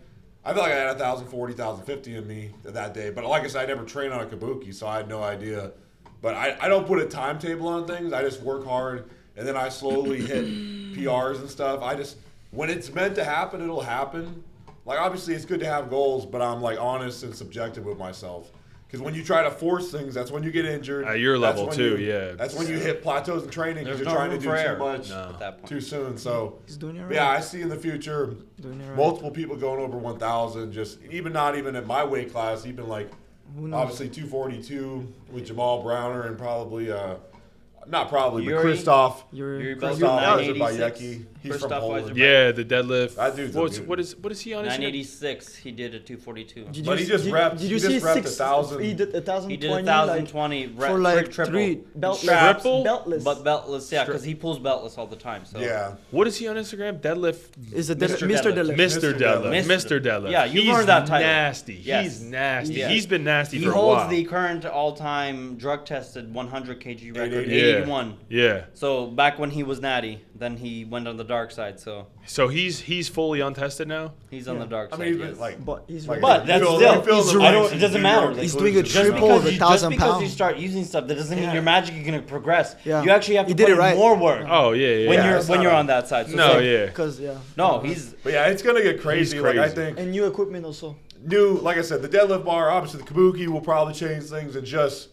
I had 1,040, 1,050 in me that day. But like I said, I never trained on a kabuki, so I had no idea. But I don't put a timetable on things. I just work hard, and then I slowly hit PRs and stuff. When it's meant to happen, it'll happen. Like obviously, it's good to have goals, but I'm like honest and subjective with myself. Because when you try to force things, that's when you get injured. At your That's level when too, you- yeah. That's when you hit plateaus in training because There's you're no trying to room do for too error. much At that point. too soon. So He's doing it right. yeah, I see in the future Doing it right. multiple people going over 1,000. Just not even at my weight class. Even like Who knows? obviously 242 with Jamal Browner and probably not probably but Yuri? Christoph. You're Christoph 986. Bayecki. He's First from off, Poland. Yeah, the deadlift. That dude's a What's, mutant. what is he on Instagram? 986. He did a 242. But he just repped- Did you he see just repped 6,000? 1,000. He did 1,020. He did 1,020 for like triple. 3 beltless. Straps, Beltless. but beltless, yeah, because he pulls beltless all the time. So Yeah. What is he on Instagram? Deadlift. Is it Mr. Mr. Deadlift. Deadlift? Mr. Deadlift. Deadlift. Mr. Deadlift. Yeah, you've He's earned that title. nasty. Yes. He's nasty. Yeah. He's been nasty he for a holds while. the current all-time drug-tested 100 kg record, 881. 881. Yeah. So back when he was natty, then he went on the dark side. So So he's fully untested now. he's on the dark I side. mean, even yes. like, But he's like right. But that's you still, fill the I don't, ranks it and doesn't do matter. your Like, He's doing a inclusions. triple because with you, 1,000 just because you pounds. start using stuff, that doesn't mean Yeah. your magic is gonna progress. Yeah. You actually have He to did put it in right. more work Oh yeah, yeah. when Yeah, you're it's when not you're a- on that side. So No, it's like, yeah. Because, yeah. No, he's But yeah, it's gonna get crazy. He's Like I crazy. think And new equipment also. like I said, the deadlift bar, obviously the kabuki will probably change things, and just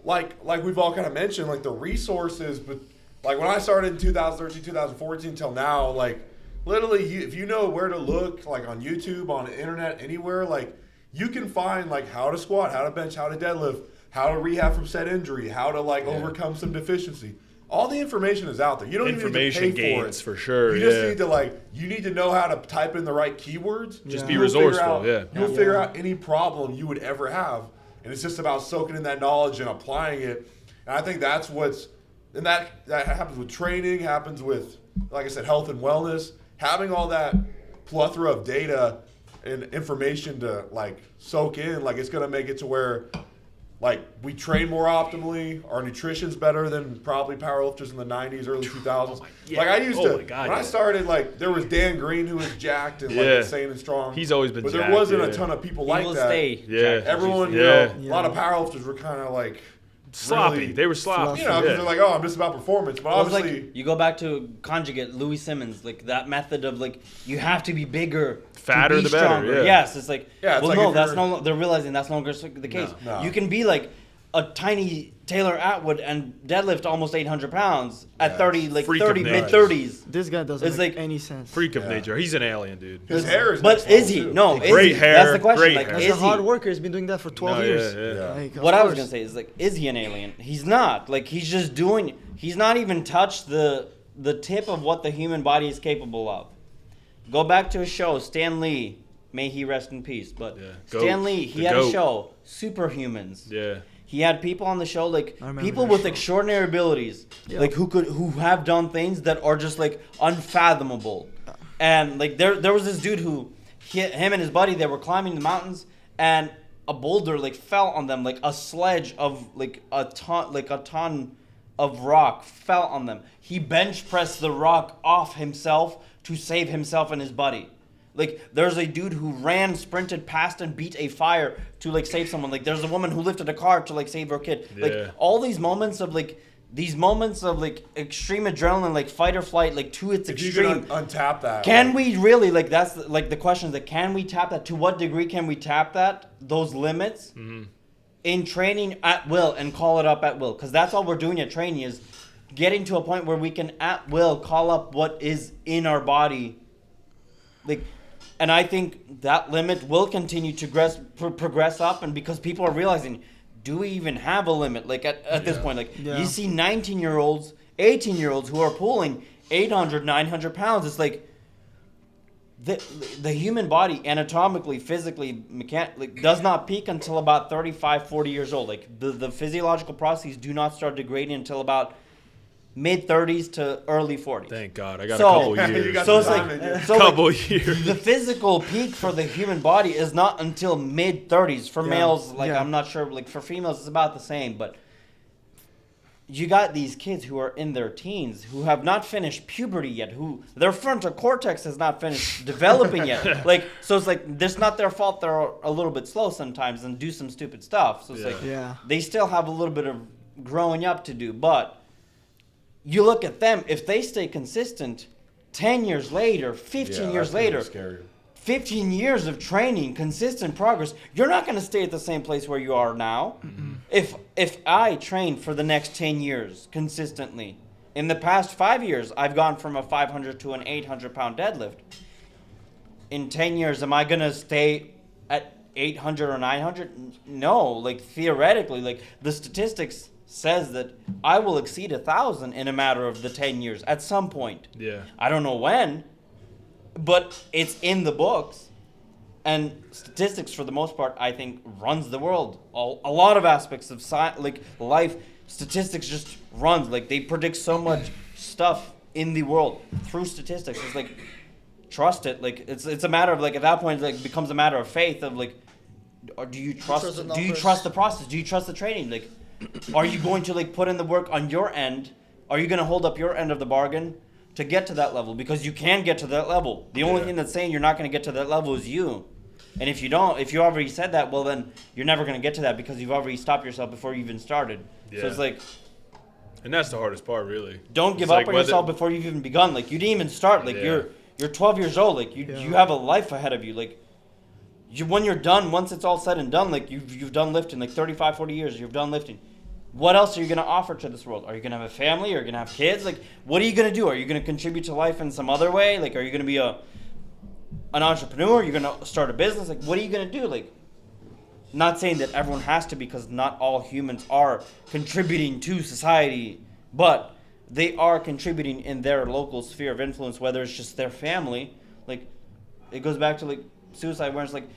like we've all kind of mentioned, like the resources. But like when I started in 2013, 2014 till now, like literally, if you know where to look, like on YouTube, on the internet, anywhere, like you can find like how to squat, how to bench, how to deadlift, how to rehab from said injury, how to like overcome some deficiency. All the information is out there. You don't even need to Information pay for gains it. for sure. You just yeah. need to you need to know how to type in the right keywords. Just Yeah. be You'll figure resourceful. out- Yeah. You'll figure out any problem you would ever have. And it's just about soaking in that knowledge and applying it. And I think that's and that happens with training, happens with, like I said, health and wellness. Having all that plethora of data and information to like soak in, like it's going to make it to where like we train more optimally, our nutrition's better than probably powerlifters in the 90s, early 2000s. yeah. Like I used Oh to, my God, when I yeah. started, like there was Dan Green who was jacked and like Yeah. insane and strong. He's always been but jacked, there wasn't yeah. a ton of people he like will that. stay. Yeah. Jack. Everyone, Yeah. you know, Yeah. a lot of powerlifters were kind of like Sloppy. really- They were sloppy. you know, because yeah. they're like, oh, I'm just about performance. But Well, it's obviously, like you go back to conjugate Louis Simmons, like that method of like you have to be bigger, Fatter to be the better, stronger. yeah. Yes, it's like Yeah, it's well, like no, if that's you're- no. They're realizing that's no longer the case. No. You can be like a tiny Taylor Atwood and deadlift almost 800 pounds at Yeah, 30, it's like freak of 30, nature. mid 30s. This guy doesn't It's make like- any sense. Freak of Yeah. nature. He's an alien, dude. his hair is But next is level, he? too. No, is Great he? hair, That's the question. great Like, hair. As is a hard he? worker, he's been doing that for 12 No, years. yeah, yeah. Yeah. Like, of What I was course. gonna say is like, is he an alien? He's not. Like he's just doing. He's not even touched the tip of what the human body is capable of. Go back to his show, Stan Lee. May he rest in peace. But Yeah. Stan Goat. Lee, he The had goat. a show, Superhumans. Yeah. He had people on the show, like I remember people that with show. extraordinary abilities, Yeah. like who have done things that are just like unfathomable. And like there was this dude him and his buddy, they were climbing the mountains, and a boulder like fell on them, like a sledge of like a ton of rock fell on them. He bench pressed the rock off himself to save himself and his buddy. Like there's a dude who ran, sprinted past and beat a fire to like save someone. Like there's a woman who lifted a car to like save her kid. Yeah. Like all these moments of like extreme adrenaline, like fight or flight, like to its If you extreme. can untap that, Can like, we really, like that's like the question is that can we tap that? To what degree can we tap that? Those limits? in training at will and call it up at will, because that's all we're doing at training is getting to a point where we can at will call up what is in our body. Like, and I think that limit will continue to progress up, and because people are realizing, do we even have a limit? Like at this point, like you see 19-year-olds, 18-year-olds who are pulling 800, 900 pounds. It's like the human body anatomically, physically, mechanically does not peak until about 35, 40 years old. Like the physiological processes do not start degrading until about mid-30s to early 40s. Thank God. I got a couple years. So it's like couple years. The physical peak for the human body is not until mid-30s. For males, like I'm not sure. Like for females, it's about the same. But you got these kids who are in their teens who have not finished puberty yet, who their frontal cortex has not finished developing yet. Like, so it's like it's not their fault they're a little bit slow sometimes and do some stupid stuff. So it's like they still have a little bit of growing up to do, but you look at them, if they stay consistent 10 years later, 15 years later, 15 years of training, consistent progress, you're not going to stay at the same place where you are now. If I train for the next 10 years consistently, in the past 5 years, I've gone from a 500 to an 800 pound deadlift. In 10 years, am I going to stay at 800 or 900? No, like theoretically, like the statistics says that I will exceed 1,000 in a matter of the 10 years at some point. Yeah. I don't know when, but it's in the books. And statistics, for the most part, I think runs the world. A lot of aspects of like life, statistics just runs. Like they predict so much stuff in the world through statistics. It's like trust it. Like it's a matter of like at that point it like becomes a matter of faith of like, or do you trust the process? Do you trust the training? Like, are you going to like put in the work on your end? Are you going to hold up your end of the bargain to get to that level? Because you can get to that level. The only thing that's saying you're not going to get to that level is you. And if you already said that, well then you're never going to get to that because you've already stopped yourself before you even started. Yeah. So it's like, and that's the hardest part, really. Don't give up on yourself before you've even begun. Like you didn't even start. Like you're 12 years old. Like you have a life ahead of you. Like when you're done, once it's all said and done, like you've done lifting, like 35, 40 years, you've done lifting. What else are you going to offer to this world? Are you going to have a family? Are you going to have kids? Like, what are you going to do? Are you going to contribute to life in some other way? Like, are you going to be an entrepreneur? Are you going to start a business? Like, what are you going to do? Like, not saying that everyone has to, because not all humans are contributing to society, but they are contributing in their local sphere of influence, whether it's just their family. Like, it goes back to, like, suicide awareness. Like,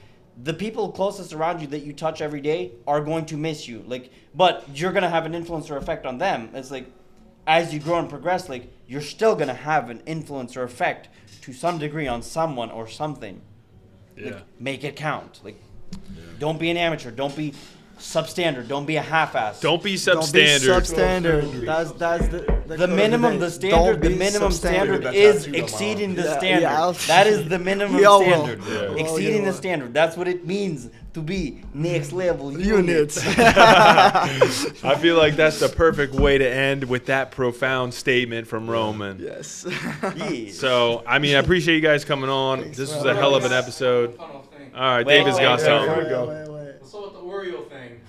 the people closest around you that you touch every day are going to miss you. Like, but you're going to have an influence or effect on them. It's like, as you grow and progress, like, you're still going to have an influence or effect to some degree on someone or something. Yeah. Like, make it count. Like, don't be an amateur. Don't be substandard. Don't be a half-ass. Don't be substandard. That's the minimum. The standard. The minimum standard is exceeding the standard. That is the minimum standard. Exceeding the standard. That's what it means to be next level units. I feel like that's the perfect way to end with that profound statement from Roman. Yes. So, I mean, I appreciate you guys coming on. This was a hell of an episode. All right, David's got something. So with the Oreo thing.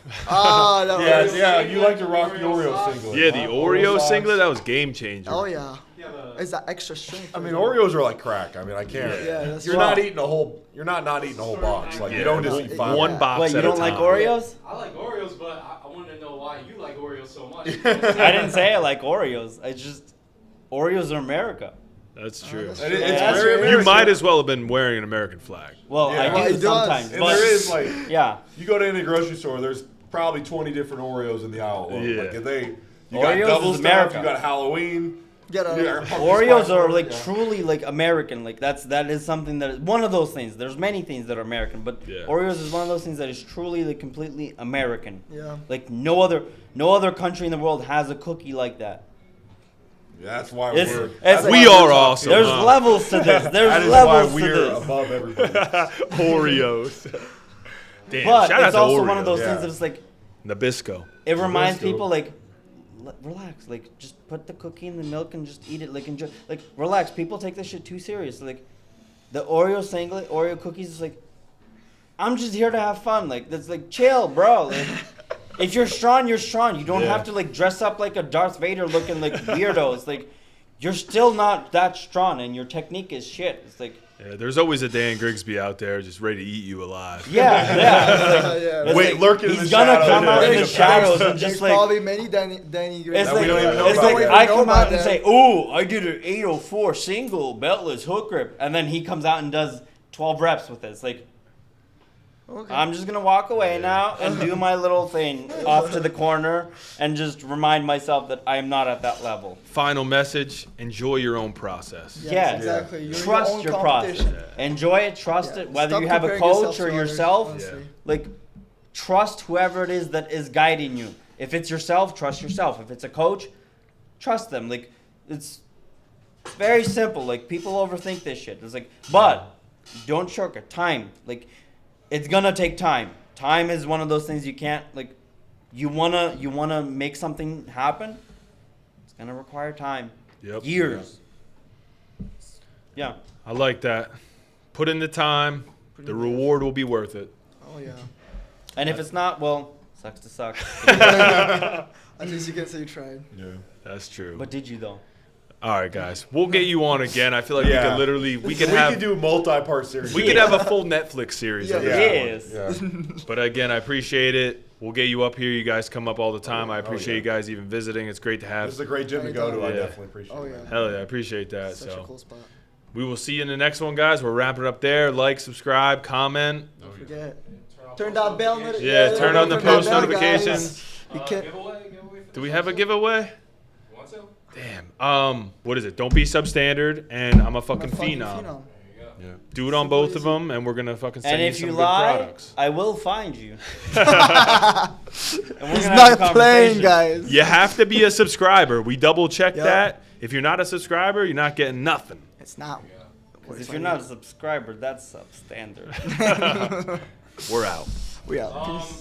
You like to rock the Oreo singlet. Yeah, the Oreo singlet, that was game changer. Oh yeah. Is that extra strength? I mean, Oreos are like crack. I mean, I can't. Yeah, you're not eating a whole. You're not eating a whole box. Like you don't just eat one box. Wait, you don't like Oreos? I like Oreos, but I wanted to know why you like Oreos so much. I didn't say I like Oreos. I just Oreos are America. That's true. It's very American. You might as well have been wearing an American flag. Well, I do sometimes. And there is like, you go to any grocery store, there's probably 20 different Oreos in the aisle. Yeah. Like you Oreos got double is stuff, America. you got Halloween. Oreos are like truly like American. Like that is something that is one of those things. There's many things that are American, but Oreos is one of those things that is truly like completely American. Yeah. Like no other country in the world has a cookie like that. Yeah, that's why we are awesome. There's levels to this. There's that is levels why to we're this. above everybody. Oreos. Damn, But shout out it's to also Oreos. one of those things that's like Nabisco. it reminds people like relax, like just put the cookie in the milk and just eat it, like enjoy, like relax. People take this shit too serious. Like the Oreo singlet, Oreo cookies is like, I'm just here to have fun. Like that's like chill, bro. Like If you're strong, you're strong. You don't Yeah. have to like dress up like a Darth Vader looking like weirdo. It's like you're still not that strong, and your technique is shit. It's like Yeah, there's always a Dan Grigsby out there just ready to eat you alive. yeah. It's like, Yeah. it's Wait, like, lurking in he's the gonna shadows, come out in making the a shadows and There's just like. probably many Danny It's That like, we don't even know it's about. like We I don't come know out about and that. say, "Oh, I did an 804 single beltless hook grip," and then he comes out and does 12 reps with it. It's like Okay. I'm just gonna walk away now and do my little thing off to the corner and just remind myself that I am not at that level. Final message: enjoy your own process. Yes, Yeah. exactly. You're Trust your, your own process. competition. Enjoy it. Trust Yeah. it. Whether Stop you have a comparing coach or to others, yourself, honestly. like trust whoever it is that is guiding you. If it's yourself, trust yourself. If it's a coach, trust them. Like it's very simple. Like people overthink this shit. It's like, but don't shortcut time. Like it's gonna take time. Time is one of those things you can't like. You wanna make something happen. It's gonna require time. Yep. Years. Yeah. I like that. Put in the time. The reward will be worth it. Oh yeah. And if it's not, well, sucks to suck. At least you can say you tried. Yeah. That's true. But did you though? All right, guys. We'll get you on again. I feel like we Yeah. could literally we We could could do a multi-part series. we could have a full Netflix series of Yeah. this Yes. one. Yeah. But again, I appreciate it. We'll get you up here. You guys come up all the time. I appreciate you guys even visiting. It's great to This have. is a great gym to go to. I Yeah. definitely appreciate Oh, it. yeah. man. Hell yeah, I appreciate that. Such a So cool spot. we will see you in the next one, guys. We're wrapping it up there. Like, subscribe, comment. Don't forget. Turn Turn that bell. Yeah, turn on the that post bell, notifications. guys. You can't. Giveaway for Do the we show, have a too? giveaway? You want to? Damn. What is it? Don't be substandard, and I'm a fucking Fucking phenom. There you go. Yeah. Do it on both of them, and we're gonna fucking send And you if some you good lie, products. I will find you. He's And we're gonna have a not playing, conversation. guys. You have to be a subscriber. We double checked Yep. that. If you're not a subscriber, you're not getting nothing. It's not. 'Cause if you're not a subscriber, that's substandard. We're out. We out. Peace.